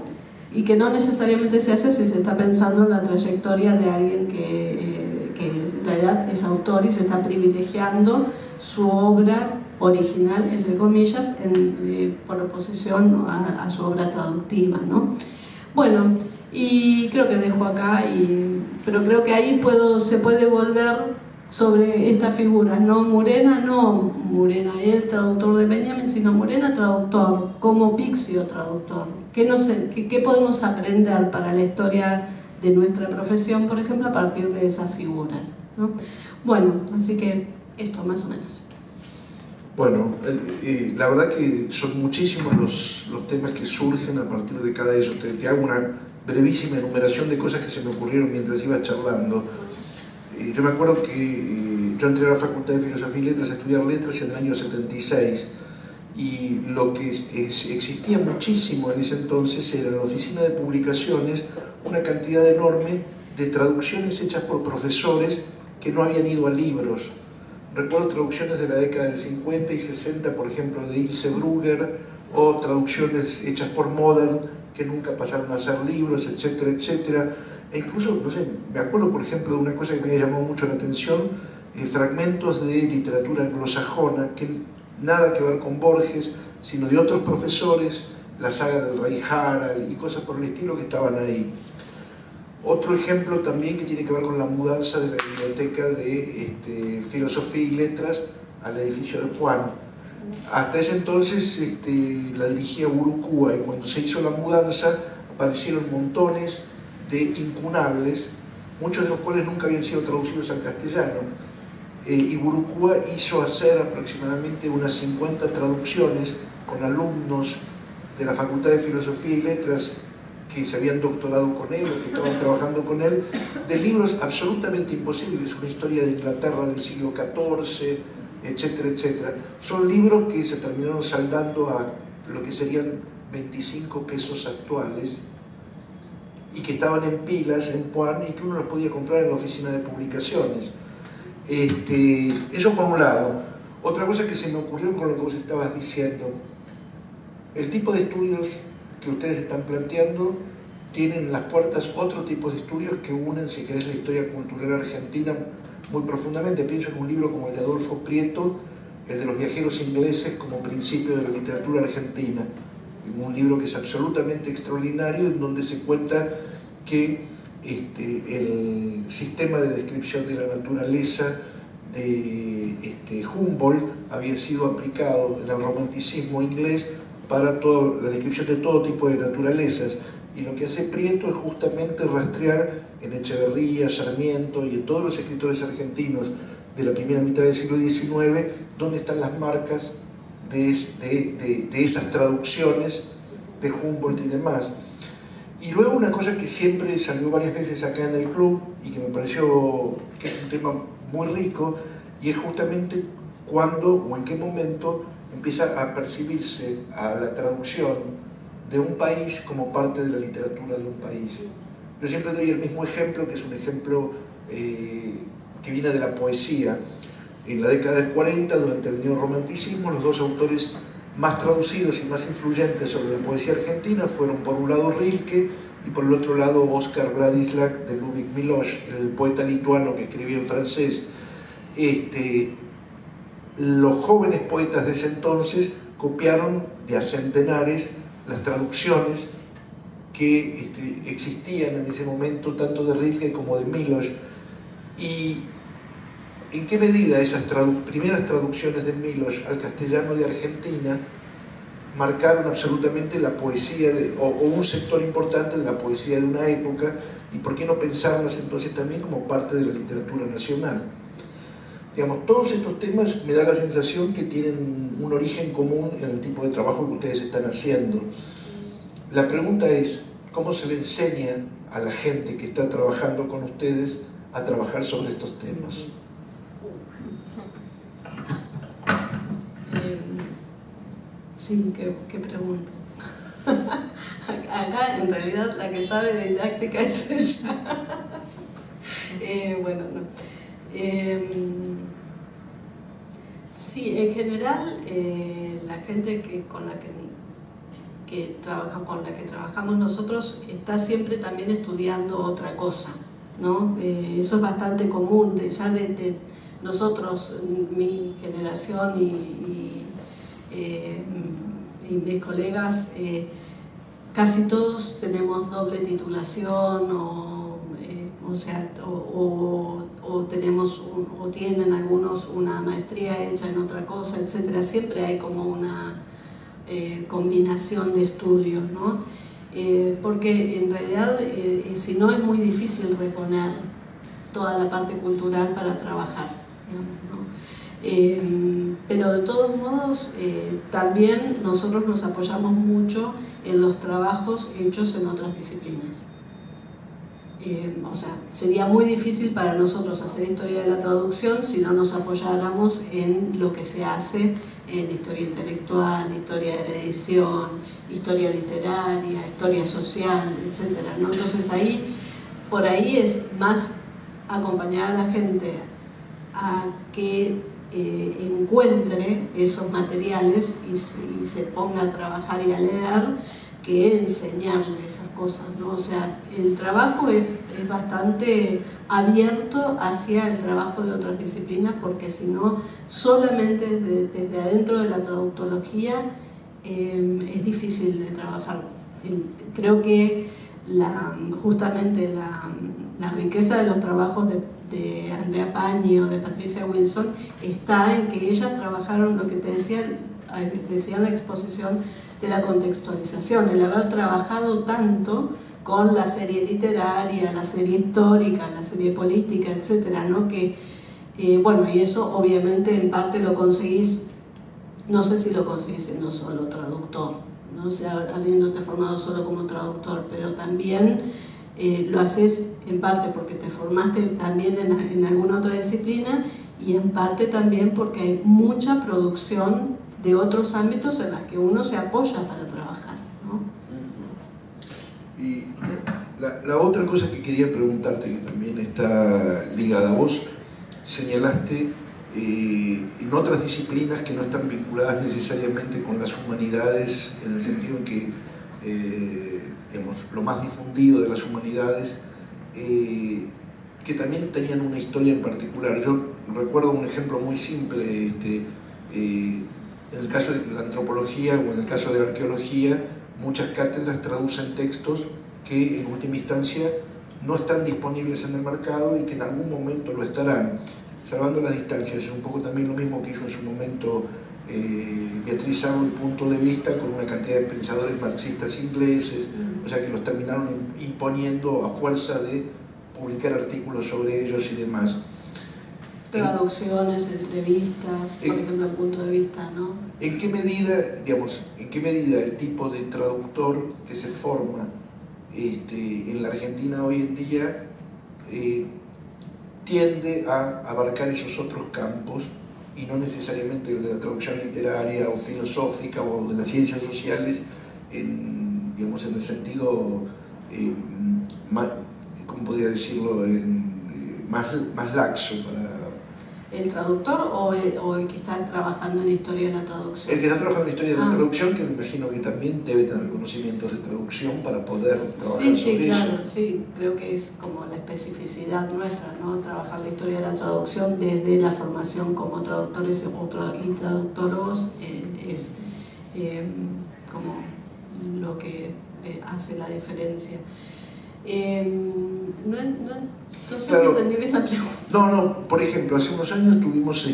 Y que no necesariamente se hace si se está pensando en la trayectoria de alguien que en realidad es autor y se está privilegiando su obra original, entre comillas, por oposición a su obra traductiva, ¿no? Bueno, y creo que dejo acá, pero creo que ahí se puede volver sobre estas figuras, no Murena el traductor de Benjamin, sino Murena traductor, como Pixio traductor. ¿Qué podemos aprender para la historia de nuestra profesión, por ejemplo, a partir de esas figuras, ¿no? Bueno, así que esto más o menos. Bueno, la verdad que son muchísimos los temas que surgen a partir de cada de ellos. Te hago una brevísima enumeración de cosas que se me ocurrieron mientras iba charlando. Yo me acuerdo que yo entré a la Facultad de Filosofía y Letras a estudiar letras en el año 76, y lo que existía muchísimo en ese entonces era en la oficina de publicaciones una cantidad enorme de traducciones hechas por profesores que no habían ido a libros. Recuerdo traducciones de la década del 50 y 60, por ejemplo, de Ilse Brugger, o traducciones hechas por Modern que nunca pasaron a ser libros, etcétera, etcétera. E incluso, no sé, me acuerdo, por ejemplo, de una cosa que me había llamado mucho la atención, fragmentos de literatura anglosajona, que nada que ver con Borges, sino de otros profesores, la saga del Rey Harald y cosas por el estilo que estaban ahí. Otro ejemplo también que tiene que ver con la mudanza de la biblioteca de Filosofía y Letras al edificio de Puan. Hasta ese entonces la dirigía Urukua, y cuando se hizo la mudanza aparecieron montones de incunables, muchos de los cuales nunca habían sido traducidos al castellano. Iburúcua hizo hacer aproximadamente unas 50 traducciones con alumnos de la Facultad de Filosofía y Letras que se habían doctorado con él o que estaban trabajando con él, de libros absolutamente imposibles, una historia de Inglaterra del siglo XIV, etcétera, etcétera. Son libros que se terminaron saldando a lo que serían 25 pesos actuales y que estaban en pilas, en Puan, y que uno los podía comprar en la oficina de publicaciones. Eso por un lado. Otra cosa que se me ocurrió con lo que vos estabas diciendo, el tipo de estudios que ustedes están planteando tienen en las puertas otro tipo de estudios que unen, si querés, la historia cultural argentina muy profundamente. Pienso en un libro como el de Adolfo Prieto, el de los viajeros ingleses como principio de la literatura argentina, un libro que es absolutamente extraordinario, en donde se cuenta que el sistema de descripción de la naturaleza de Humboldt había sido aplicado en el romanticismo inglés para la descripción de todo tipo de naturalezas, y lo que hace Prieto es justamente rastrear en Echeverría, Sarmiento y en todos los escritores argentinos de la primera mitad del siglo XIX dónde están las marcas de esas traducciones de Humboldt y demás. Y luego una cosa que siempre salió varias veces acá en el club y que me pareció que es un tema muy rico, y es justamente cuándo o en qué momento empieza a percibirse a la traducción de un país como parte de la literatura de un país. Yo siempre doy el mismo ejemplo, que es un ejemplo que viene de la poesía. En la década del 40, durante el neorromanticismo, los dos autores más traducidos y más influyentes sobre la poesía argentina fueron, por un lado, Rilke y por el otro lado Oskar Bradislav de Ludwig Miloš, el poeta lituano que escribía en francés. Los jóvenes poetas de ese entonces copiaron de a centenares las traducciones que existían en ese momento, tanto de Rilke como de Miloš. ¿Y en qué medida esas primeras traducciones de Miloš al castellano de Argentina marcaron absolutamente la poesía o un sector importante de la poesía de una época, y por qué no pensarlas entonces también como parte de la literatura nacional? Digamos, todos estos temas me da la sensación que tienen un origen común en el tipo de trabajo que ustedes están haciendo. La pregunta es, ¿cómo se le enseña a la gente que está trabajando con ustedes a trabajar sobre estos temas? Sí, qué pregunta. Acá en realidad la que sabe de didáctica es ella. Bueno, no. Sí, en general la gente con la que trabajamos nosotros está siempre también estudiando otra cosa, ¿no? Eso es bastante común, ya de nosotros, mi generación y mis colegas, casi todos tenemos doble titulación o tienen algunos una maestría hecha en otra cosa, etcétera. Siempre hay como una combinación de estudios, ¿no? Porque en realidad si no es muy difícil reponer toda la parte cultural para trabajar, digamos, ¿no? Pero de todos modos también nosotros nos apoyamos mucho en los trabajos hechos en otras disciplinas. O sea, sería muy difícil para nosotros hacer historia de la traducción si no nos apoyáramos en lo que se hace en historia intelectual, historia de la edición, historia literaria, historia social, etc., ¿no? Entonces por ahí es más acompañar a la gente a que encuentre esos materiales y se ponga a trabajar y a leer, que enseñarle esas cosas, ¿no? O sea, el trabajo es bastante abierto hacia el trabajo de otras disciplinas, porque si no, solamente desde adentro de la traductología es difícil de trabajar. Creo que justamente la riqueza de los trabajos de Andrea Pagni o de Patricia Wilson está en que ellas trabajaron lo que te decía en la exposición de la contextualización, el haber trabajado tanto con la serie literaria, la serie histórica, la serie política, etcétera, ¿no? Que Bueno, y eso obviamente en parte lo conseguís, no sé si lo conseguís siendo solo traductor, ¿no? O sea, habiéndote formado solo como traductor, pero también lo haces en parte porque te formaste también en alguna otra disciplina y en parte también porque hay mucha producción de otros ámbitos en las que uno se apoya para trabajar, ¿no? Y la otra cosa que quería preguntarte, que también está ligada a vos, señalaste en otras disciplinas que no están vinculadas necesariamente con las humanidades, en el sentido en que digamos, lo más difundido de las humanidades, que también tenían una historia en particular. Yo recuerdo un ejemplo muy simple, en el caso de la antropología o en el caso de la arqueología, muchas cátedras traducen textos que en última instancia no están disponibles en el mercado y que en algún momento lo estarán, salvando las distancias. Es un poco también lo mismo que hizo en su momento Beatriz Sago, el Punto de Vista, con una cantidad de pensadores marxistas ingleses, o sea que los terminaron imponiendo a fuerza de publicar artículos sobre ellos y demás. Traducciones, entrevistas, por ejemplo, el Punto de Vista, ¿no? ¿En qué medida, digamos, en qué medida el tipo de traductor que se forma en la Argentina hoy en día tiende a abarcar esos otros campos y no necesariamente el de la traducción literaria o filosófica o de las ciencias sociales, digamos, en el sentido, ¿cómo podría decirlo?, más laxo para... ¿El traductor o el que está trabajando en historia de la traducción? El que está trabajando en historia de la traducción, que me imagino que también debe tener conocimientos de traducción para poder trabajar sobre eso. Sí, claro, sí, creo que es como la especificidad nuestra, ¿no? Trabajar la historia de la traducción desde la formación como traductores y traductólogos es como lo que hace la diferencia. No sé claro, si entendí bien la pregunta. No, por ejemplo, hace unos años tuvimos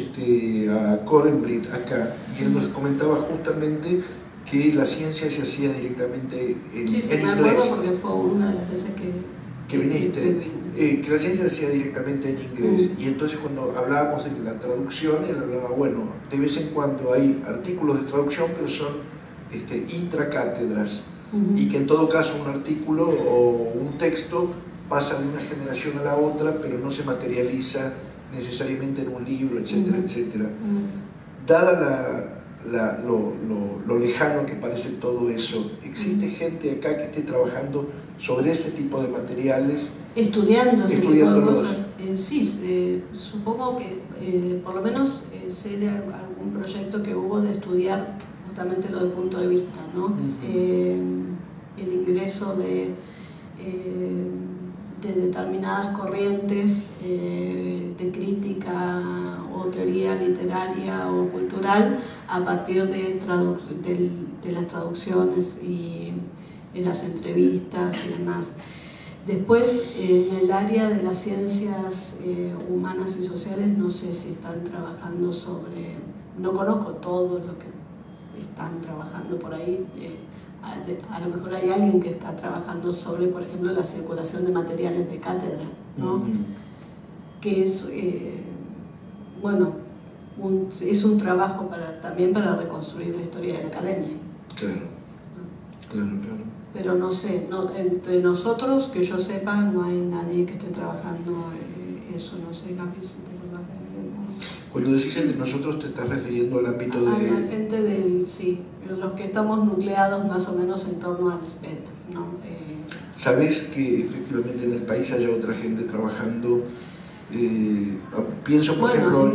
a Korenblit acá y él nos comentaba justamente que la ciencia se hacía directamente en sí, inglés. Me acuerdo porque fue una de las veces que viniste, que la ciencia se hachía directamente en inglés. Y entonces cuando hablábamos de la traducción, él hablaba, bueno, de vez en cuando hay artículos de traducción, pero son intracátedras, y que en todo caso un artículo o un texto pasa de una generación a la otra, pero no se materializa necesariamente en un libro, etcétera, etcétera. Dada lo lejano que parece todo eso, ¿existe gente acá que esté trabajando sobre ese tipo de materiales? Estudiando ese tipo de cosas. Sí, supongo que por lo menos sé de algún proyecto que hubo de estudiar justamente lo del punto de vista, ¿no? El ingreso de determinadas corrientes de crítica o teoría literaria o cultural a partir de las traducciones y en las entrevistas y demás. Después, en el área de las ciencias humanas y sociales, no sé si están trabajando sobre... No conozco todos los que están trabajando por ahí. A lo mejor hay alguien que está trabajando sobre, por ejemplo, la circulación de materiales de cátedra, ¿no? Que es, bueno, es un trabajo también para reconstruir la historia de la academia. Claro. Pero no sé, entre nosotros, que yo sepa, no hay nadie que esté trabajando eso, no sé, Gaby, si te acuerdas de alguien. Cuando decís entre nosotros, te estás refiriendo al ámbito de... A la gente del, sí, los que estamos nucleados más o menos en torno al SPET, ¿no? ¿Sabés que efectivamente en el país haya otra gente trabajando? Pienso, por ejemplo,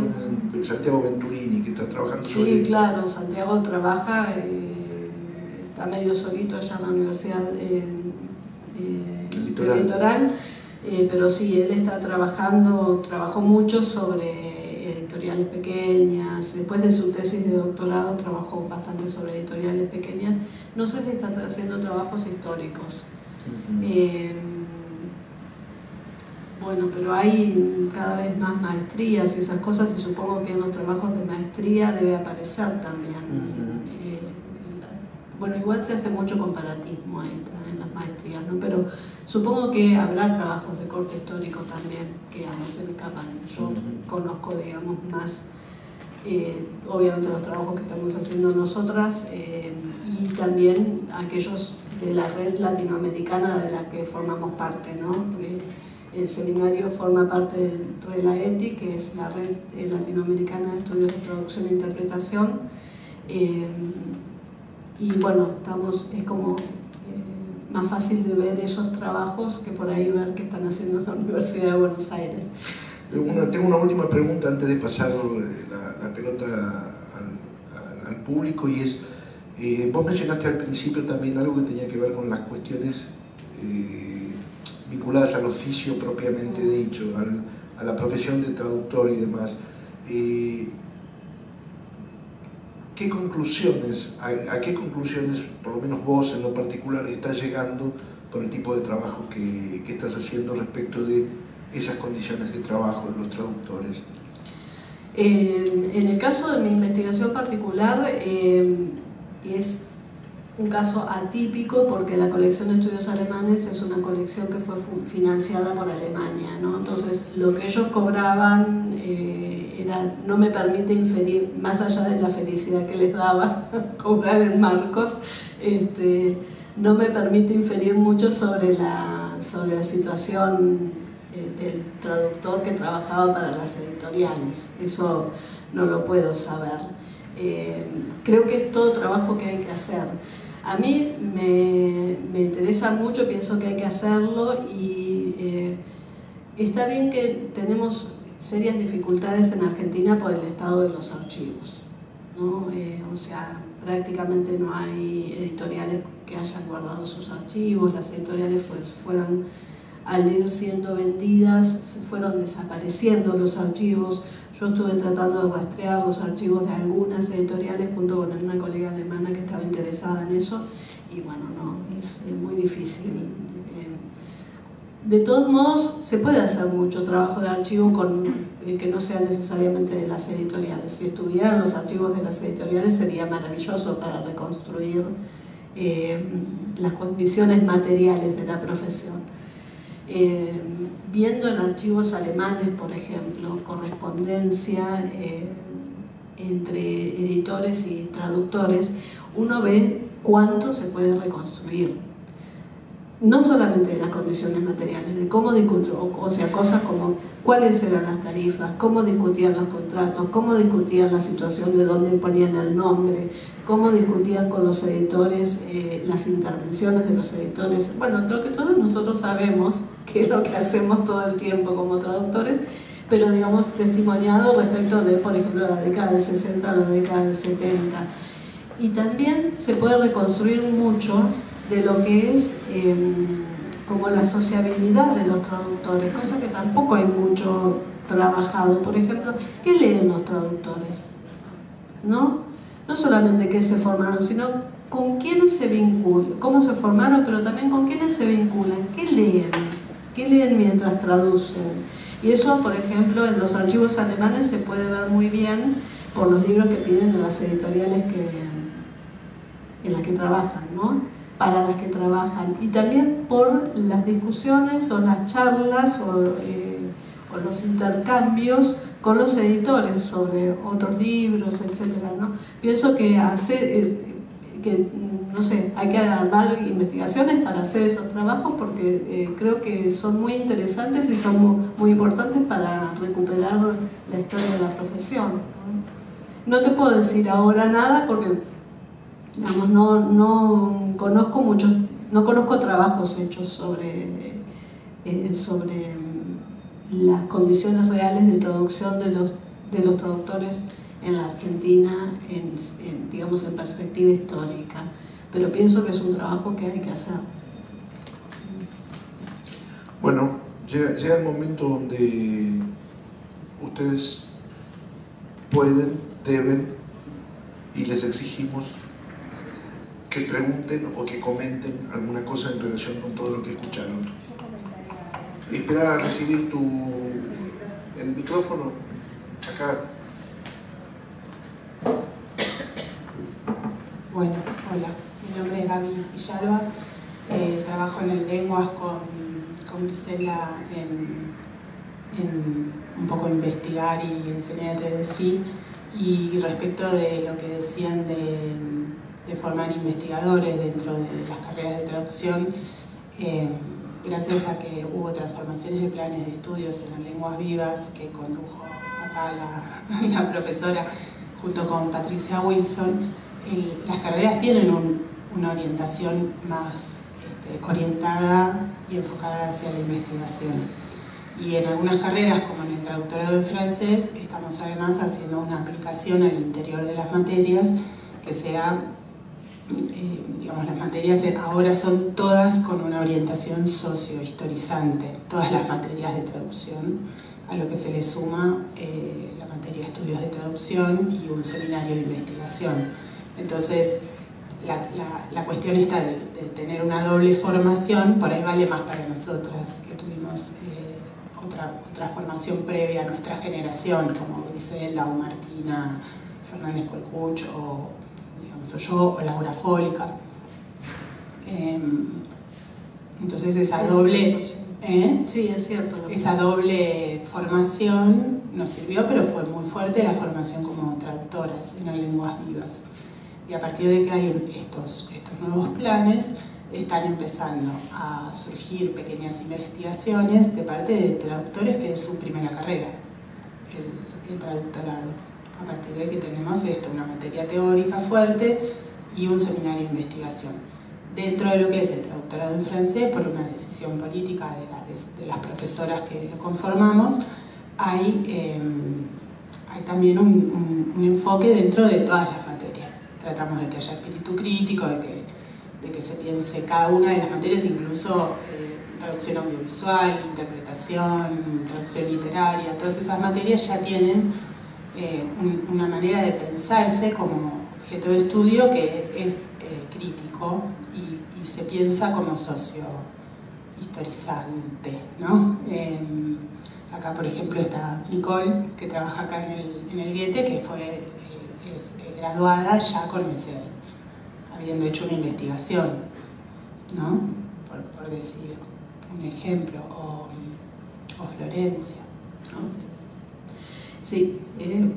en Santiago Venturini, que está trabajando sobre... Sí, claro, Santiago trabaja, está medio solito allá en la Universidad del Litoral, pero sí, él está trabajó mucho sobre editoriales pequeñas. Después de su tesis de doctorado trabajó bastante sobre editoriales pequeñas. No sé si está haciendo trabajos históricos. Bueno, pero hay cada vez más maestrías y esas cosas, y supongo que en los trabajos de maestría debe aparecer también. Bueno, igual se hace mucho comparatismo ahí en las maestrías, ¿no? Pero supongo que habrá trabajos de corte histórico también que a mí se me escapan. Yo conozco, digamos, más, obviamente los trabajos que estamos haciendo nosotras y también aquellos de la red latinoamericana de la que formamos parte, ¿no? El seminario forma parte de RELAETI, que es la red latinoamericana de estudios de traducción e interpretación. Y bueno, es como más fácil de ver esos trabajos que por ahí ver qué están haciendo en la Universidad de Buenos Aires. Tengo una última pregunta antes de pasar la pelota al público, y es, vos mencionaste al principio también algo que tenía que ver con las cuestiones vinculadas al oficio propiamente dicho, a la profesión de traductor y demás. ¿Qué conclusiones, a qué conclusiones, por lo menos vos en lo particular, estás llegando por el tipo de trabajo que estás haciendo respecto de esas condiciones de trabajo de los traductores? En el caso de mi investigación particular, es un caso atípico porque la colección de estudios alemanes es una colección que fue financiada por Alemania, ¿no? Entonces, lo que ellos cobraban no me permite inferir, más allá de la felicidad que les daba cobrar en marcos, no me permite inferir mucho sobre la situación del traductor que trabajaba para las editoriales. Eso no lo puedo saber. Creo que es todo trabajo que hay que hacer. A mí me interesa mucho, pienso que hay que hacerlo, y está bien que tenemos serias dificultades en Argentina por el estado de los archivos, ¿no? O sea, prácticamente no hay editoriales que hayan guardado sus archivos. Las editoriales fueron, al ir siendo vendidas, fueron desapareciendo los archivos. Yo estuve tratando de rastrear los archivos de algunas editoriales junto con una colega alemana que estaba interesada en eso, y bueno, no, es muy difícil. De todos modos, se puede hacer mucho trabajo de archivo que no sea necesariamente de las editoriales. Si estuvieran los archivos de las editoriales sería maravilloso para reconstruir las condiciones materiales de la profesión. Viendo en archivos alemanes, por ejemplo, correspondencia entre editores y traductores, uno ve cuánto se puede reconstruir. No solamente de las condiciones materiales, de cómo discutir, o sea, cosas como cuáles eran las tarifas, cómo discutían los contratos, cómo discutían la situación de dónde ponían el nombre, cómo discutían con los editores las intervenciones de los editores. Bueno, lo que todos nosotros sabemos, que es lo que hacemos todo el tiempo como traductores, pero digamos testimoniado respecto de, por ejemplo, la década del 60 a la década del 70. Y también se puede reconstruir mucho de lo que es como la sociabilidad de los traductores, cosa que tampoco hay mucho trabajado. Por ejemplo, ¿qué leen los traductores? ¿No? No solamente qué se formaron, sino con quiénes se vinculan, cómo se formaron, pero también con quiénes se vinculan, qué leen mientras traducen. Y eso, por ejemplo, en los archivos alemanes se puede ver muy bien por los libros que piden en las editoriales en las que trabajan, ¿no? Para las que trabajan, y también por las discusiones o las charlas o los intercambios con los editores sobre otros libros, etcétera, ¿no? Pienso que no sé, hay que armar investigaciones para hacer esos trabajos porque creo que son muy interesantes y son muy importantes para recuperar la historia de la profesión, ¿no? No te puedo decir ahora nada porque, digamos, no conozco trabajos hechos sobre las condiciones reales de traducción de los traductores en la Argentina, digamos, en perspectiva histórica, pero pienso que es un trabajo que hay que hacer. Bueno, llega el momento donde ustedes pueden, deben, y les exigimos que pregunten o que comenten alguna cosa en relación con todo lo que escucharon. Esperar a recibir el micrófono acá. Bueno, hola, mi nombre es Gaby Villalba, trabajo trabajo en lenguas con Grisela en un poco investigar y enseñar a traducir, y respecto de lo que decían de formar investigadores dentro de las carreras de traducción, gracias a que hubo transformaciones de planes de estudios en las lenguas vivas que condujo acá la profesora junto con Patricia Wilson, las carreras tienen una orientación más orientada y enfocada hacia la investigación. Y en algunas carreras, como en el traductorado de francés, estamos además haciendo una aplicación al interior de las materias que sea, digamos, las materias ahora son todas con una orientación sociohistorizante, todas las materias de traducción, a lo que se le suma la materia de estudios de traducción y un seminario de investigación. Entonces, la cuestión está de tener una doble formación, por ahí vale más para nosotras, que tuvimos otra formación previa a nuestra generación, como Griselda o Martina Fernández Colcuch, o digamos, o yo, o Laura Fólica. Entonces esa doble... Sí, es cierto. Esa doble formación nos sirvió, pero fue muy fuerte la formación como traductoras en las lenguas vivas. Y a partir de que hay estos nuevos planes, están empezando a surgir pequeñas investigaciones de parte de traductores, que es su primera carrera, el traductorado. A partir de que tenemos una materia teórica fuerte y un seminario de investigación. Dentro de lo que es el traductorado en francés, por una decisión política de las profesoras que lo conformamos, hay también un enfoque dentro de todas las materias. Tratamos de que haya espíritu crítico, de que se piense cada una de las materias, incluso traducción audiovisual, interpretación, traducción literaria. Todas esas materias ya tienen una manera de pensarse como objeto de estudio que es crítico y se piensa como socio-historizante, ¿no? Acá, por ejemplo, está Nicole, que trabaja acá en el Goethe, que es graduada ya con ese, habiendo hecho una investigación, ¿no? Por decir un ejemplo, o Florencia, ¿no? Sí,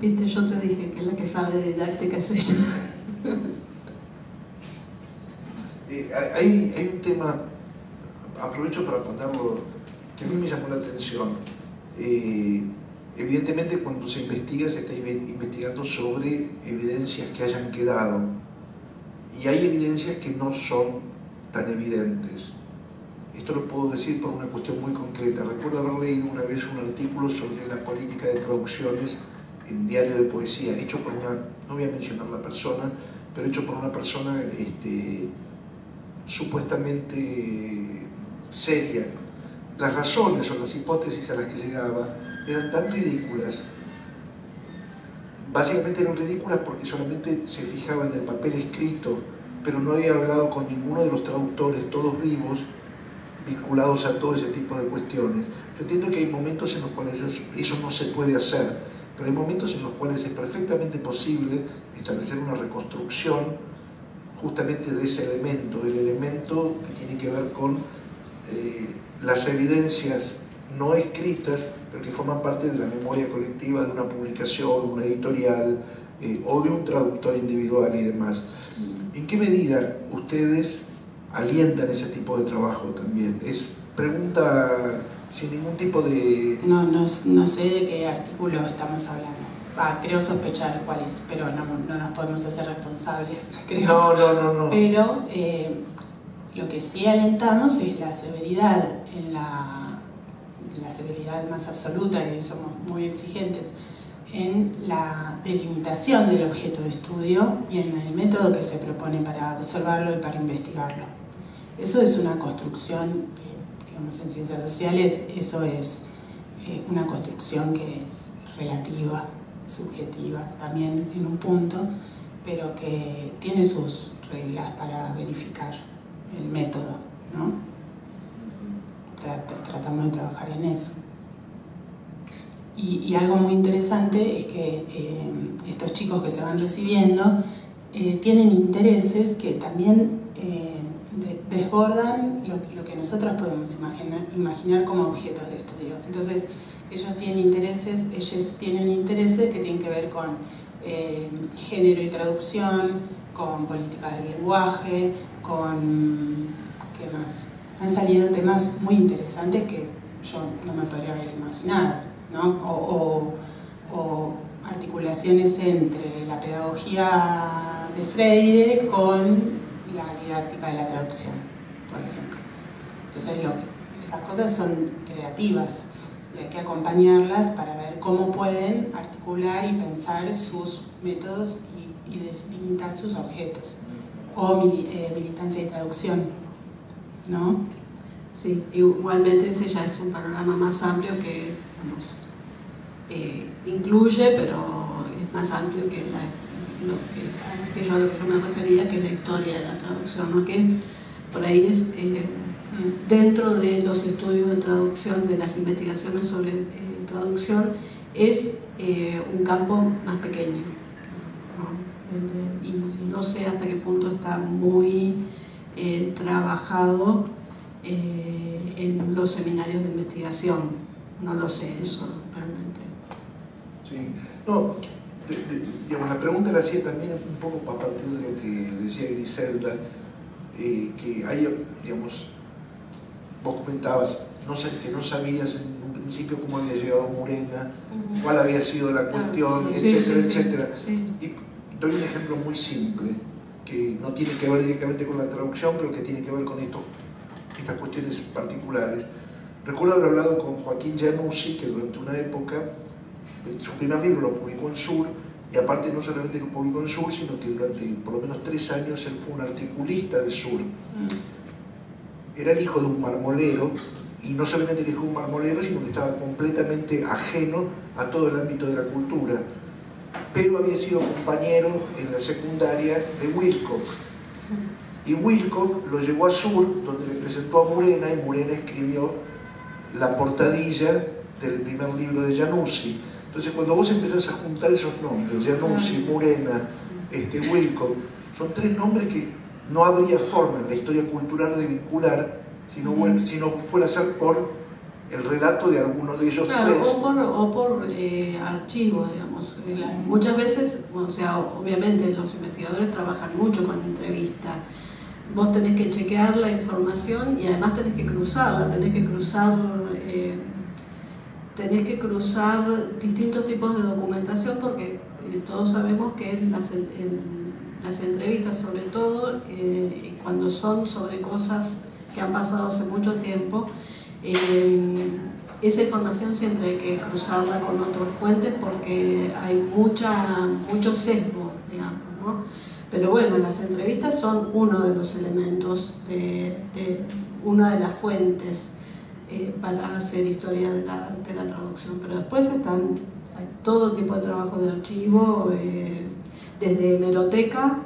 viste, yo te dije que la que sabe de didáctica es ella. Hay un tema, aprovecho para ponerlo, que a mí me llamó la atención. Evidentemente, cuando se investiga, se está investigando sobre evidencias que hayan quedado, y hay evidencias que no son tan evidentes. Esto lo puedo decir por una cuestión muy concreta. Recuerdo haber leído una vez un artículo sobre la política de traducciones en Diario de Poesía, hecho por una, no voy a mencionar la persona, pero hecho por una persona supuestamente seria. Las razones o las hipótesis a las que llegaba eran tan ridículas. Básicamente eran ridículas porque solamente se fijaba en el papel escrito, pero no había hablado con ninguno de los traductores, todos vivos, vinculados a todo ese tipo de cuestiones. Yo entiendo que hay momentos en los cuales eso no se puede hacer, pero hay momentos en los cuales es perfectamente posible establecer una reconstrucción justamente de ese elemento, el elemento que tiene que ver con las evidencias no escritas, pero que forman parte de la memoria colectiva de una publicación, una editorial o de un traductor individual y demás. ¿En qué medida ustedes alientan ese tipo de trabajo también? Es pregunta sin ningún tipo de... No sé de qué artículo estamos hablando. Creo sospechar cuál es, pero no nos podemos hacer responsables, creo. No. Pero lo que sí alentamos es la severidad, la severidad más absoluta, y somos muy exigentes, en la delimitación del objeto de estudio y en el método que se propone para observarlo y para investigarlo. Eso es una construcción, digamos, en ciencias sociales, eso es una construcción que es relativa, subjetiva, también en un punto, pero que tiene sus reglas para verificar el método, ¿no? Tratamos de trabajar en eso. Y algo muy interesante es que estos chicos que se van recibiendo tienen intereses que también, desbordan lo que nosotros podemos imaginar como objetos de estudio. Entonces, ellos tienen intereses que tienen que ver con género y traducción, con políticas del lenguaje, con... ¿qué más? Han salido temas muy interesantes que yo no me podría haber imaginado, ¿no? O articulaciones entre la pedagogía de Freire con la didáctica de la traducción, por ejemplo. Entonces, esas cosas son creativas y hay que acompañarlas para ver cómo pueden articular y pensar sus métodos y delimitar sus objetos, o militancia y traducción, ¿no? Sí, igualmente ese ya es un panorama más amplio que incluye, pero es más amplio que a lo que yo me refería, que es la historia de la traducción, ¿no? Que por ahí es dentro de los estudios de traducción, de las investigaciones sobre traducción, es un campo más pequeño, ¿no? Y no sé hasta qué punto está muy trabajado en los seminarios de investigación. No lo sé eso realmente. Sí, no, digamos, la pregunta la hacía también un poco a partir de lo que decía Griselda, que hay, digamos, vos comentabas que no sabías en un principio cómo había llegado Murena, cuál había sido la cuestión, etcétera, etcétera. Sí. Y doy un ejemplo muy simple, que no tiene que ver directamente con la traducción, pero que tiene que ver con estas cuestiones particulares. Recuerdo haber hablado con Joaquín Januzzi, que durante una época, su primer libro lo publicó en Sur, y aparte no solamente lo publicó en Sur, sino que durante por lo menos 3 años él fue un articulista de Sur. Era el hijo de un marmolero, y no solamente el hijo de un marmolero, sino que estaba completamente ajeno a todo el ámbito de la cultura. Pero había sido compañero en la secundaria de Wilcock. Y Wilcock lo llevó a Sur, donde le presentó a Murena, y Murena escribió la portadilla del primer libro de Januzzi. Entonces, cuando vos empezás a juntar esos nombres, Januzzi, Murena, Wilcock, son 3 nombres que no habría forma en la historia cultural de vincular si no fuera a ser por el relato de alguno de ellos, claro, 3. O por archivo, digamos. Muchas veces, o sea, obviamente los investigadores trabajan mucho con entrevista. Vos tenés que chequear la información y además tenés que cruzarla, tenés que cruzar distintos tipos de documentación, porque todos sabemos que las entrevistas, sobre todo cuando son sobre cosas que han pasado hace mucho tiempo, esa información siempre hay que cruzarla con otras fuentes porque hay mucho sesgo, digamos, ¿no? Pero bueno, las entrevistas son uno de los elementos, una de las fuentes para hacer historia de la traducción. Pero después hay todo tipo de trabajo de archivo, desde hemeroteca,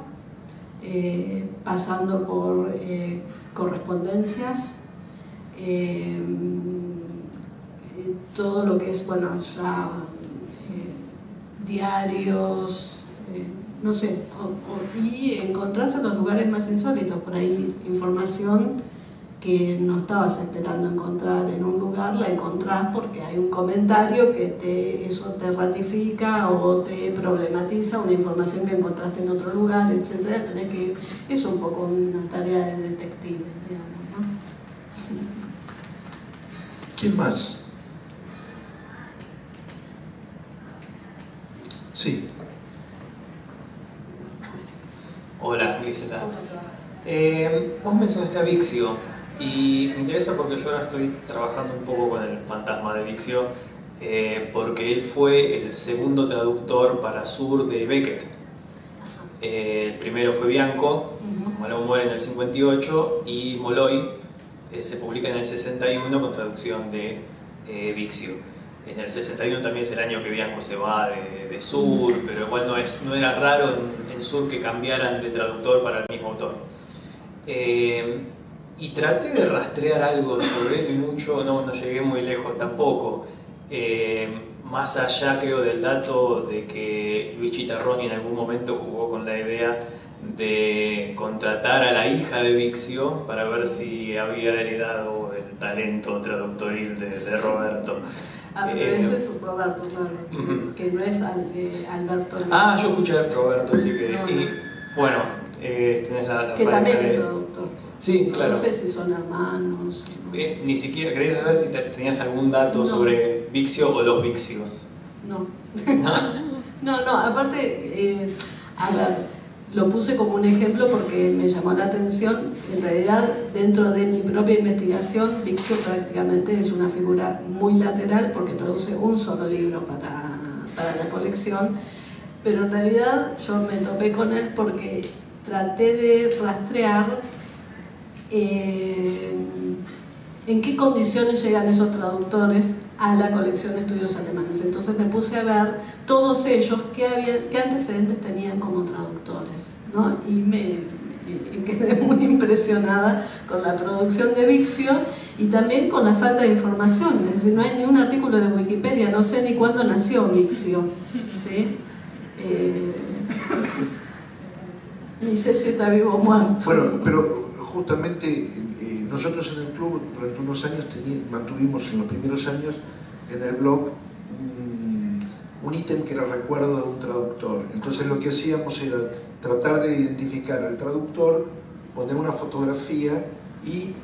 pasando por correspondencias, todo lo que es, bueno, ya diarios, no sé, y encontrarse en los lugares más insólitos, por ahí información que no estabas esperando encontrar en un lugar, la encontrás porque hay un comentario que eso te ratifica o te problematiza una información que encontraste en otro lugar, etc. Es un poco una tarea de detective, digamos, ¿no? ¿Quién más? Sí. Hola, Griselda. Vos mencionaste a Vixio y me interesa porque yo ahora estoy trabajando un poco con el fantasma de Vixio, porque él fue el segundo traductor para Sur de Beckett. El primero fue Bianco, como Malón muere en el 58, y Molloy se publica en el 61 con traducción de Vixio. En el 61 también es el año que Bianco se va de Sur, pero igual no era raro en Sur que cambiaran de traductor para el mismo autor. Y traté de rastrear algo sobre él y mucho, no llegué muy lejos tampoco. Más allá, creo, del dato de que Luigi Tarroni en algún momento jugó con la idea de contratar a la hija de Vixio para ver si había heredado el talento traductoril de Roberto. Ah, pero ese es Roberto, claro, que no es Alberto. Ah, yo escuché a Roberto, así que... No. Y, bueno, tenés la que también de... es traductor. Sí, claro. No sé si son hermanos. ¿No? Ni siquiera, ¿querías saber si tenías algún dato No. sobre Vixio o los Vixios? No. ¿No? No, aparte, a ver, lo puse como un ejemplo porque me llamó la atención. En realidad, dentro de mi propia investigación, Vixio prácticamente es una figura muy lateral porque traduce un solo libro para la colección, pero en realidad yo me topé con él porque traté de rastrear en qué condiciones llegan esos traductores a la colección de estudios alemanes. Entonces me puse a ver todos ellos qué antecedentes tenían como traductores, ¿no? Y me quedé muy impresionada con la producción de Vixio y también con la falta de información. Es decir, no hay ni un artículo de Wikipedia, no sé ni cuándo nació Vixio, ¿sí? Ni sé si está vivo o muerto. Bueno, pero justamente nosotros en el club durante unos años mantuvimos en los primeros años en el blog un ítem que era recuerdo de un traductor. Entonces lo que hacíamos era tratar de identificar al traductor, poner una fotografía y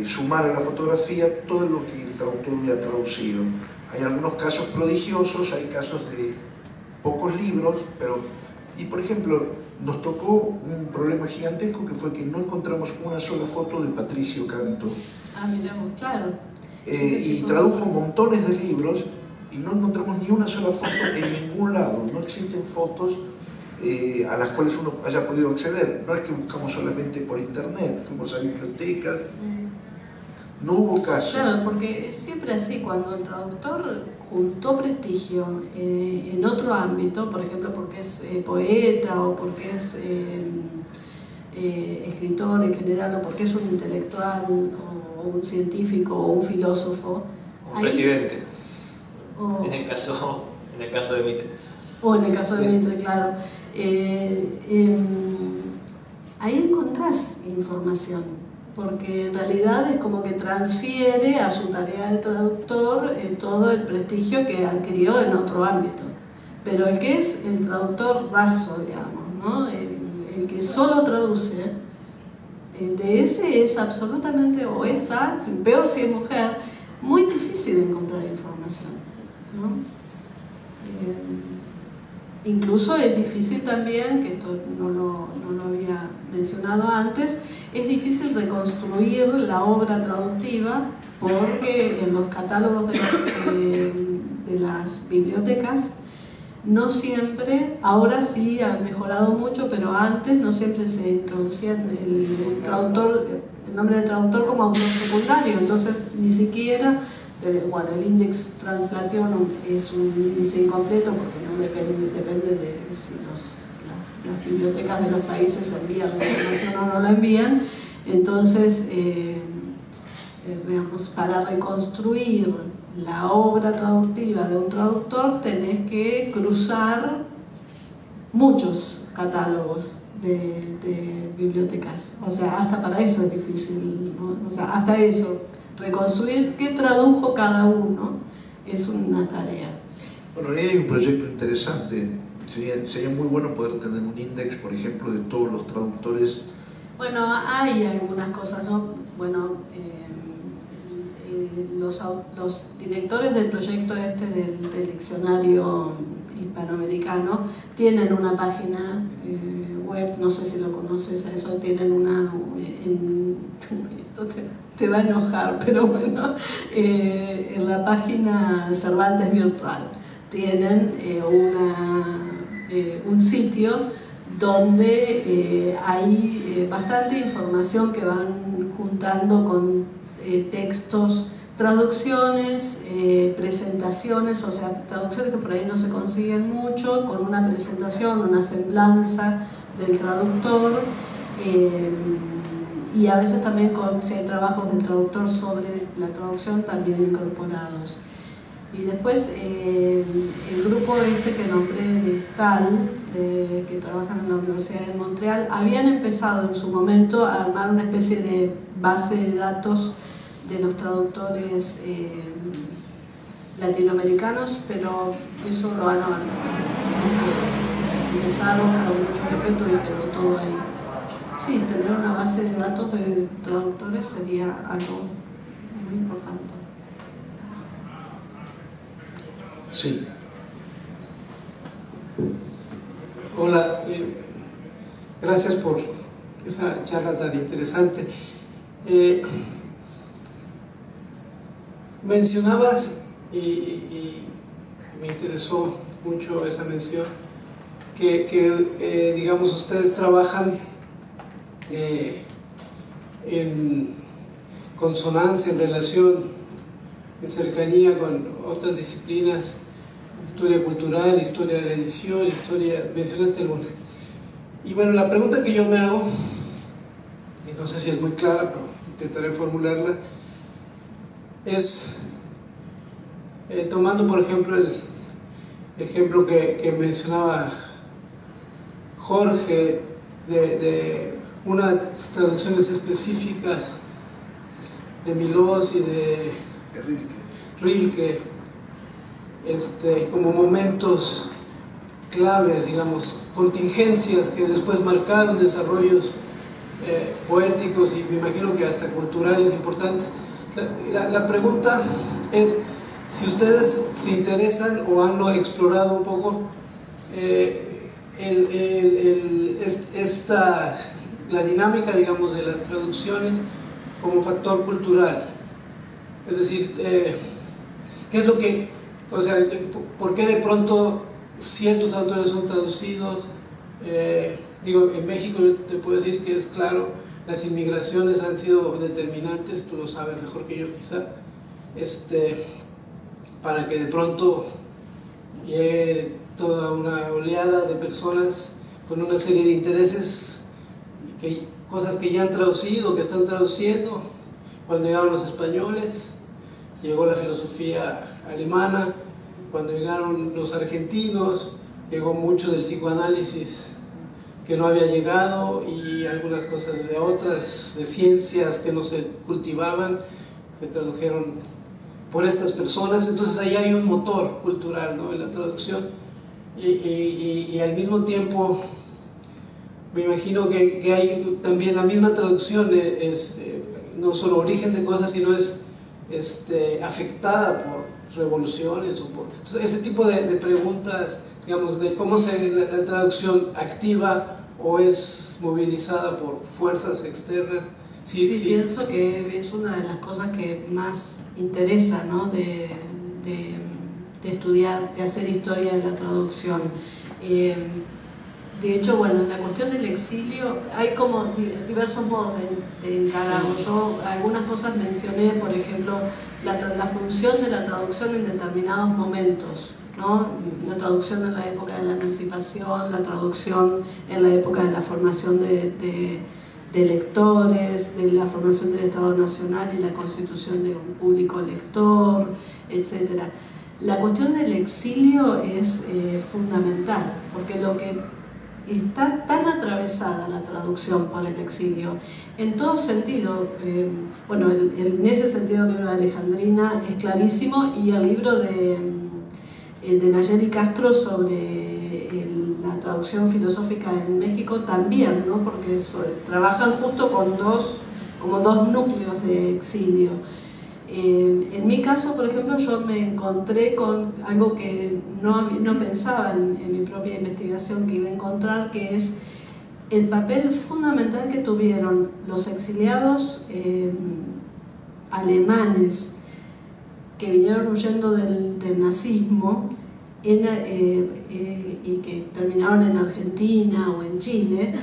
sumar a la fotografía todo lo que el traductor hubiera traducido. Hay algunos casos prodigiosos, hay casos de pocos libros, pero... Y por ejemplo, nos tocó un problema gigantesco que fue que no encontramos una sola foto de Patricio Canto. Ah, miramos, claro. Y tradujo montones de libros y no encontramos ni una sola foto en ningún lado. No existen fotos a las cuales uno haya podido acceder. No es que buscamos solamente por internet, fuimos a bibliotecas. No hubo caso. Claro, porque es siempre así, cuando el traductor juntó prestigio en otro ámbito, por ejemplo porque es poeta o porque es escritor en general o porque es un intelectual o un científico o un filósofo. Un presidente, en el caso de Mitre. O en el caso de Mitre, claro. Ahí encontrás información, porque en realidad es como que transfiere a su tarea de traductor todo el prestigio que adquirió en otro ámbito. Pero el que es el traductor raso, digamos, ¿no? El que solo traduce, de ese es absolutamente, o esa, peor si es mujer, muy difícil encontrar información, ¿no? Incluso es difícil también, que esto no lo había mencionado antes, es difícil reconstruir la obra traductiva porque en los catálogos de las bibliotecas no siempre, ahora sí ha mejorado mucho, pero antes no siempre se introducía el nombre del traductor como autor secundario, entonces ni siquiera, bueno, el Index Translationum es un índice incompleto porque no depende de si las bibliotecas de los países envían la información o no la envían. Entonces, digamos, para reconstruir la obra traductiva de un traductor tenés que cruzar muchos catálogos de bibliotecas. O sea, hasta para eso es difícil, ¿no? O sea, hasta eso, reconstruir qué tradujo cada uno es una tarea. Bueno, ahí hay un proyecto interesante. Sería muy bueno poder tener un índice, por ejemplo, de todos los traductores. Bueno, hay algunas cosas, ¿no? Bueno, los directores del proyecto del diccionario hispanoamericano tienen una página web, no sé si lo conoces a eso, tienen una... esto te va a enojar, pero bueno, en la página Cervantes Virtual tienen un sitio donde hay bastante información que van juntando con textos, traducciones, presentaciones, o sea, traducciones que por ahí no se consiguen mucho, con una presentación, una semblanza del traductor, y a veces también si hay trabajos del traductor sobre la traducción también incorporados. Y después el grupo este que nombré de STAL, que trabajan en la Universidad de Montreal, habían empezado en su momento a armar una especie de base de datos de los traductores latinoamericanos, pero eso lo han abandonado. Empezaron con mucho respeto y quedó todo ahí. Sí, tener una base de datos de traductores sería algo muy importante. Sí. Hola, gracias por esa charla tan interesante. Mencionabas, y me interesó mucho esa mención, que digamos, ustedes trabajan en consonancia, en relación, en cercanía con otras disciplinas, historia cultural, historia de la edición, historia, mencionaste alguna. Y bueno, la pregunta que yo me hago, y no sé si es muy clara, pero intentaré formularla, es, tomando por ejemplo el ejemplo que mencionaba Jorge, de unas traducciones específicas de Milós y de Rilke, como momentos claves, digamos, contingencias que después marcaron desarrollos poéticos y me imagino que hasta culturales importantes. La pregunta es si ustedes se interesan o han explorado un poco la dinámica, digamos, de las traducciones como factor cultural. Es decir, ¿qué es lo que, o sea, por qué de pronto ciertos autores son traducidos? Digo, en México te puedo decir que es claro, las inmigraciones han sido determinantes, tú lo sabes mejor que yo quizá, para que de pronto llegue toda una oleada de personas con una serie de intereses, cosas que ya han traducido, que están traduciendo. Cuando llegaron los españoles, llegó la filosofía alemana. Cuando llegaron los argentinos, llegó mucho del psicoanálisis que no había llegado y algunas cosas de otras, de ciencias que no se cultivaban, se tradujeron por estas personas. Entonces ahí hay un motor cultural, ¿no?, en la traducción y al mismo tiempo me imagino que hay también la misma traducción es no solo origen de cosas, sino es afectada por revoluciones o por... Entonces, ese tipo de preguntas, digamos, de cómo la traducción activa o es movilizada por fuerzas externas. Sí, pienso que es una de las cosas que más interesa, ¿no?, de estudiar, de hacer historia de la traducción. De hecho, bueno, en la cuestión del exilio hay como diversos modos de encararlo. Yo algunas cosas mencioné, por ejemplo, la función de la traducción en determinados momentos, ¿no? La traducción en la época de la emancipación, la traducción en la época de la formación de lectores, de la formación del Estado Nacional y la constitución de un público lector, etc. La cuestión del exilio es fundamental, porque lo que está tan atravesada la traducción por el exilio, en todo sentido, bueno, en ese sentido el libro de Alejandrina es clarísimo, y el libro de Nayeli Castro sobre la traducción filosófica en México también, ¿no?, porque trabajan justo con como dos núcleos de exilio. En mi caso, por ejemplo, yo me encontré con algo que no pensaba en mi propia investigación que iba a encontrar, que es el papel fundamental que tuvieron los exiliados alemanes que vinieron huyendo del nazismo y que terminaron en Argentina o en Chile,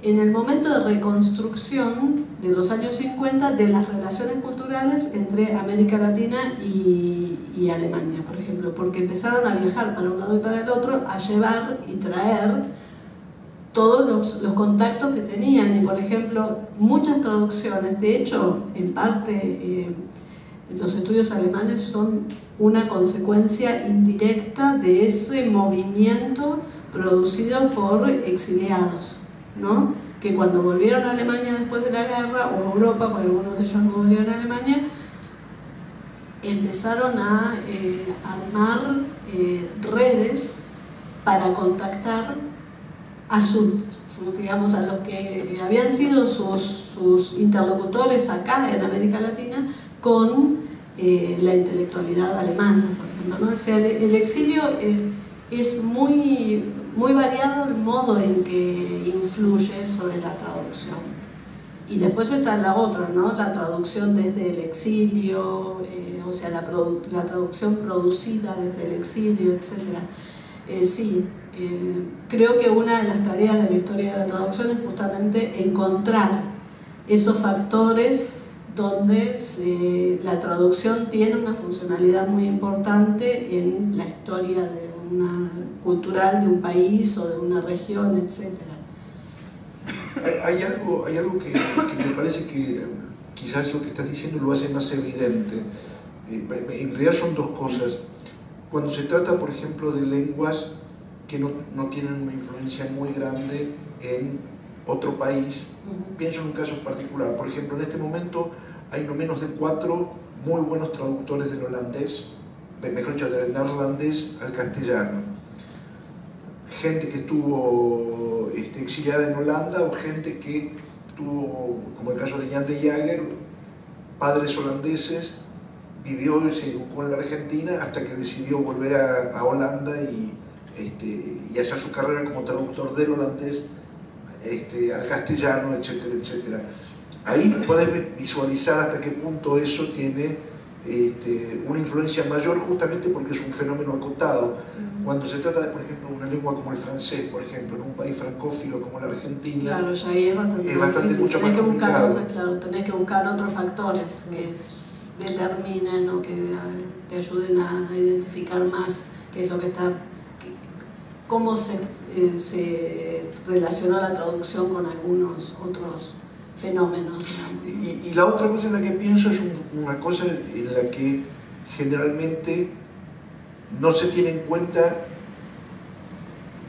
en el momento de reconstrucción de los años 50 de las relaciones culturales entre América Latina y Alemania, por ejemplo, porque empezaron a viajar para un lado y para el otro, a llevar y traer todos los contactos que tenían. Y por ejemplo, muchas traducciones, de hecho, en parte los estudios alemanes son una consecuencia indirecta de ese movimiento producido por exiliados, ¿no? Que cuando volvieron a Alemania después de la guerra, o a Europa, porque algunos de ellos no volvieron a Alemania, empezaron a armar redes para contactar a digamos, a los que habían sido sus interlocutores acá en América Latina con la intelectualidad alemana, por ejemplo, ¿no? O sea, el exilio es muy variado el modo en que influye sobre la traducción. Y después está la otra, ¿no? La traducción desde el exilio, o sea, la traducción producida desde el exilio, etc. Sí, creo que una de las tareas de la historia de la traducción es justamente encontrar esos factores donde la traducción tiene una funcionalidad muy importante en la historia cultural de un país o de una región, etc. Hay algo que me parece que quizás lo que estás diciendo lo hace más evidente. En realidad son dos cosas. Cuando se trata, por ejemplo, de lenguas que no tienen una influencia muy grande en otro país, pienso en un caso particular. Por ejemplo, en este momento hay no menos de 4 muy buenos traductores del holandés, mejor dicho, del neerlandés al castellano. Gente que estuvo exiliada en Holanda, o gente que tuvo, como el caso de Jan de Jager, padres holandeses, vivió y se educó en la Argentina hasta que decidió volver a Holanda y hacer su carrera como traductor del holandés al castellano, etcétera, etcétera. Ahí podés visualizar hasta qué punto eso tiene una influencia mayor, justamente porque es un fenómeno acotado. Cuando se trata de, por ejemplo, una lengua como el francés, por ejemplo, en un país francófilo como la Argentina, claro, ya ahí es bastante mucho más complicado. Tenés que buscar otros factores que determinen o que te ayuden a identificar más qué es lo que está, cómo se relacionó la traducción con algunos otros fenómenos. Y la otra cosa en la que pienso es una cosa en la que generalmente no se tiene en cuenta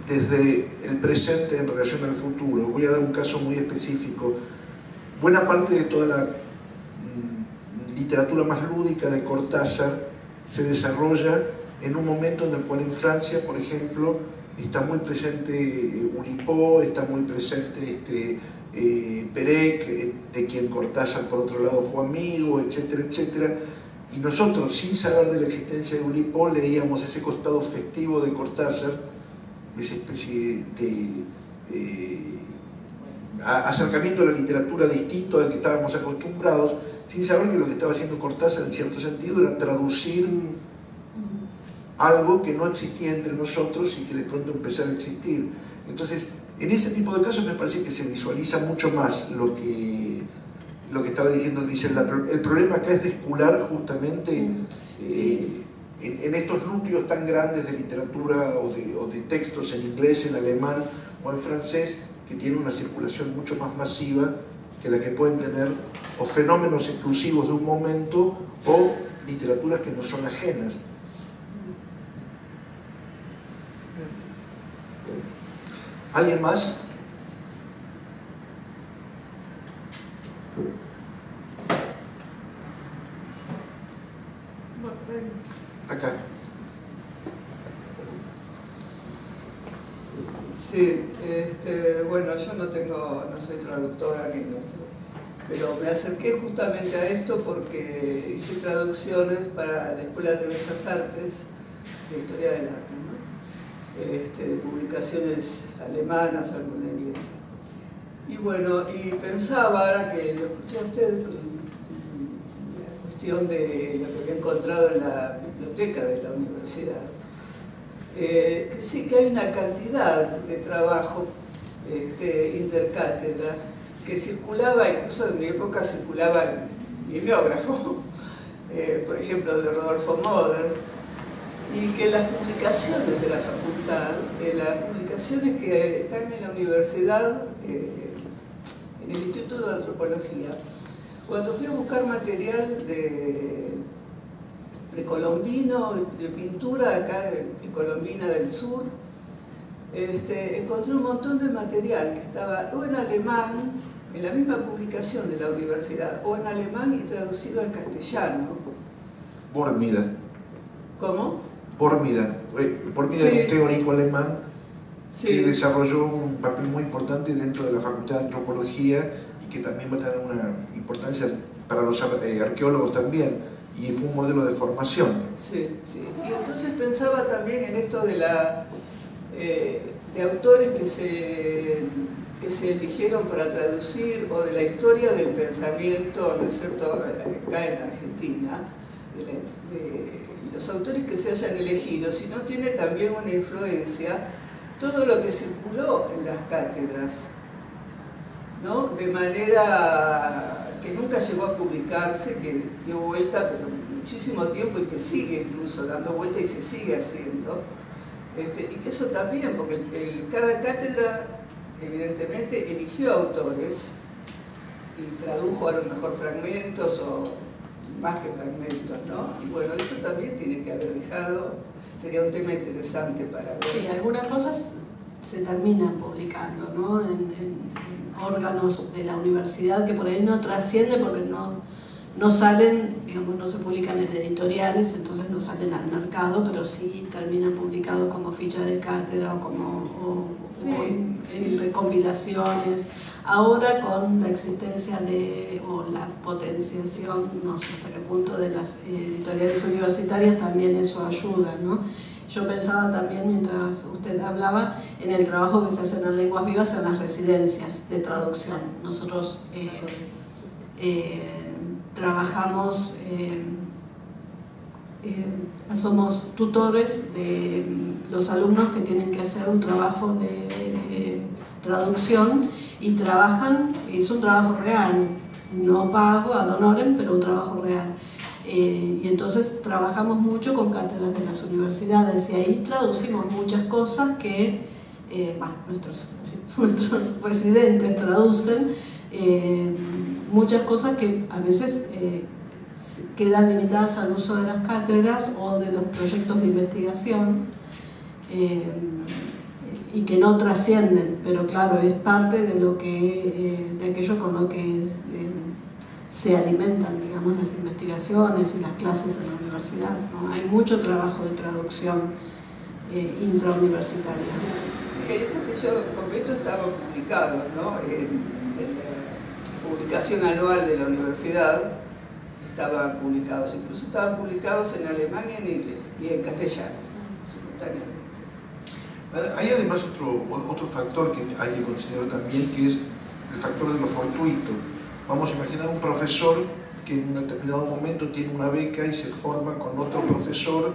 desde el presente en relación al futuro. Voy a dar un caso muy específico. Buena parte de toda la literatura más lúdica de Cortázar se desarrolla en un momento en el cual en Francia, por ejemplo, está muy presente Oulipo, está muy presente Perec, de quien Cortázar por otro lado fue amigo, etcétera, etcétera. Y nosotros, sin saber de la existencia de Oulipo, leíamos ese costado festivo de Cortázar, esa especie de acercamiento a la literatura distinto al que estábamos acostumbrados, sin saber que lo que estaba haciendo Cortázar en cierto sentido era traducir algo que no existía entre nosotros y que de pronto empezara a existir. Entonces, en ese tipo de casos me parece que se visualiza mucho más lo que estaba diciendo Griselda. El problema acá es descular justamente en estos núcleos tan grandes de literatura o de textos en inglés, en alemán o en francés, que tienen una circulación mucho más masiva que la que pueden tener o fenómenos exclusivos de un momento o literaturas que no son ajenas. ¿Alguien más? Acá. Sí, bueno, yo no soy traductora ni pero me acerqué justamente a esto porque hice traducciones para la Escuela de Bellas Artes de Historia del Arte, ¿no? De publicaciones alemanas, alguna inglesa. Y bueno, y pensaba, ahora que lo escuché a usted, con la cuestión de lo que había encontrado en la biblioteca de la universidad, que sí que hay una cantidad de trabajo intercátedra que circulaba, incluso en mi época circulaba en mimeógrafo, por ejemplo de Rodolfo Modern, y que las publicaciones de la facultad, las publicaciones que están en la universidad, en el Instituto de Antropología, cuando fui a buscar material precolombino, de pintura acá de Colombina del Sur. Encontré un montón de material que estaba o en alemán, en la misma publicación de la universidad, o en alemán y traducido al castellano. Bormida. ¿Cómo? Bormida. Bormida Sí. es un teórico alemán Sí. que desarrolló un papel muy importante dentro de la Facultad de Antropología y que también va a tener una importancia para los arqueólogos también, y fue un modelo de formación. Sí, sí. Y entonces pensaba también en esto de de autores que se eligieron para traducir, o de la historia del pensamiento, ¿no es cierto?, acá en Argentina, de los autores que se hayan elegido, sino tiene también una influencia todo lo que circuló en las cátedras, ¿no? De manera que nunca llegó a publicarse, que dio vuelta pero muchísimo tiempo y que sigue incluso dando vuelta y se sigue haciendo. Y que eso también, porque cada cátedra evidentemente eligió autores y tradujo a lo mejor fragmentos o más que fragmentos, ¿no? Y bueno, eso también tiene que haber dejado, sería un tema interesante para ver. Sí, algunas cosas se terminan publicando, ¿no? En órganos de la universidad que por ahí no trascienden porque no salen, digamos, no se publican en editoriales, entonces no salen al mercado, pero sí terminan publicados como ficha de cátedra o en recompilaciones. Ahora con la existencia o la potenciación, no sé hasta qué punto, de las editoriales universitarias, también eso ayuda, ¿no? Yo pensaba también, mientras usted hablaba, en el trabajo que se hace en Lenguas Vivas en las residencias de traducción. Nosotros trabajamos, somos tutores de los alumnos que tienen que hacer un trabajo de traducción y trabajan, es un trabajo real, no pago ad honorem, pero un trabajo real. Y entonces trabajamos mucho con cátedras de las universidades y ahí traducimos muchas cosas que nuestros residentes traducen, muchas cosas que a veces quedan limitadas al uso de las cátedras o de los proyectos de investigación y que no trascienden, pero claro, es parte de lo que de aquello con lo que se alimentan, digamos, las investigaciones y las clases en la universidad, ¿no? Hay mucho trabajo de traducción intrauniversitaria. Sí, estos que yo comento estaban publicados, ¿no? En la publicación anual de la universidad estaban publicados, incluso estaban publicados en alemán y en inglés, y en castellano, simultáneamente. Hay además otro factor que hay que considerar también, que es el factor de lo fortuito. Vamos a imaginar un profesor que en un determinado momento tiene una beca y se forma con otro profesor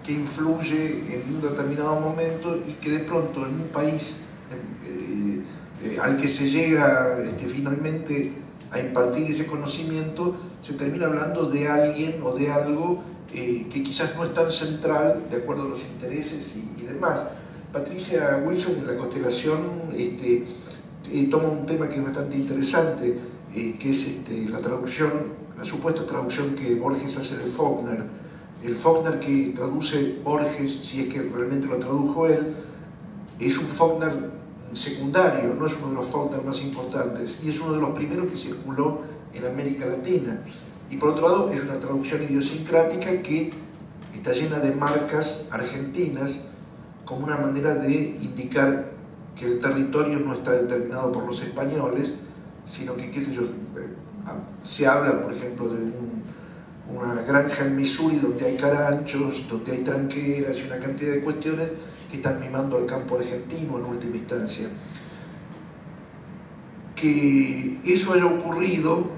que influye en un determinado momento y que de pronto en un país al que se llega finalmente a impartir ese conocimiento, se termina hablando de alguien o de algo que quizás no es tan central de acuerdo a los intereses y demás. Patricia Wilson en La Constelación toma un tema que es bastante interesante, que es la traducción, la supuesta traducción que Borges hace de Faulkner. El Faulkner que traduce Borges, si es que realmente lo tradujo él, es un Faulkner secundario, no es uno de los Faulkner más importantes, y es uno de los primeros que circuló en América Latina. Y por otro lado, es una traducción idiosincrática que está llena de marcas argentinas, como una manera de indicar que el territorio no está determinado por los españoles, sino que, qué sé yo, se habla, por ejemplo, de una granja en Missouri donde hay caranchos, donde hay tranqueras y una cantidad de cuestiones que están mimando al campo argentino en última instancia. Que eso haya ocurrido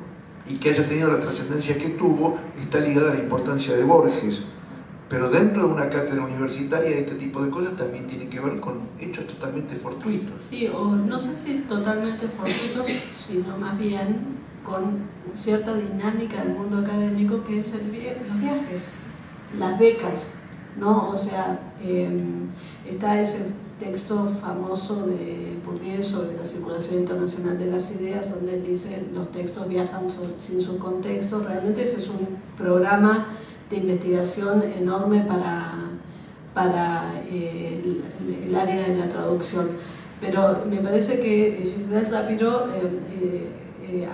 y que haya tenido la trascendencia que tuvo está ligada a la importancia de Borges, pero dentro de una cátedra universitaria este tipo de cosas también tienen que ver con hechos totalmente fortuitos. Sí, o no sé si totalmente fortuitos, sino más bien con cierta dinámica del mundo académico, que es los viajes, las becas, ¿no? O sea, está ese texto famoso de Bourdieu sobre la circulación internacional de las ideas, donde él dice los textos viajan sin su contexto. Realmente ese es un programa investigación enorme para el área de la traducción. Pero me parece que Giselle Shapiro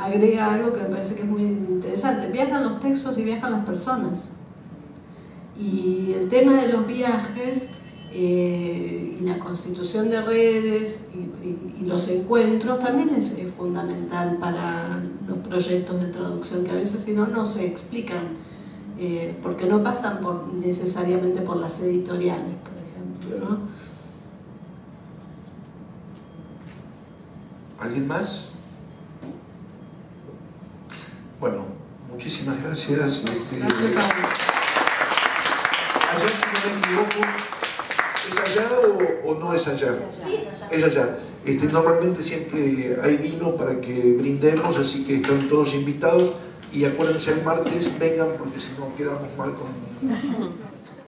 agrega algo que me parece que es muy interesante. Viajan los textos y viajan las personas. Y el tema de los viajes y la constitución de redes y los encuentros también es fundamental para los proyectos de traducción, que a veces si no, no se explican, porque no pasan necesariamente por las editoriales, por ejemplo, ¿no? ¿Alguien más? Bueno, muchísimas gracias. Gracias a vos. Allá, si no me equivoco, ¿es allá o no es allá? Sí, es allá. Es allá. Normalmente siempre hay vino para que brindemos, así que están todos invitados. Y acuérdense, el martes vengan porque si no quedamos mal con...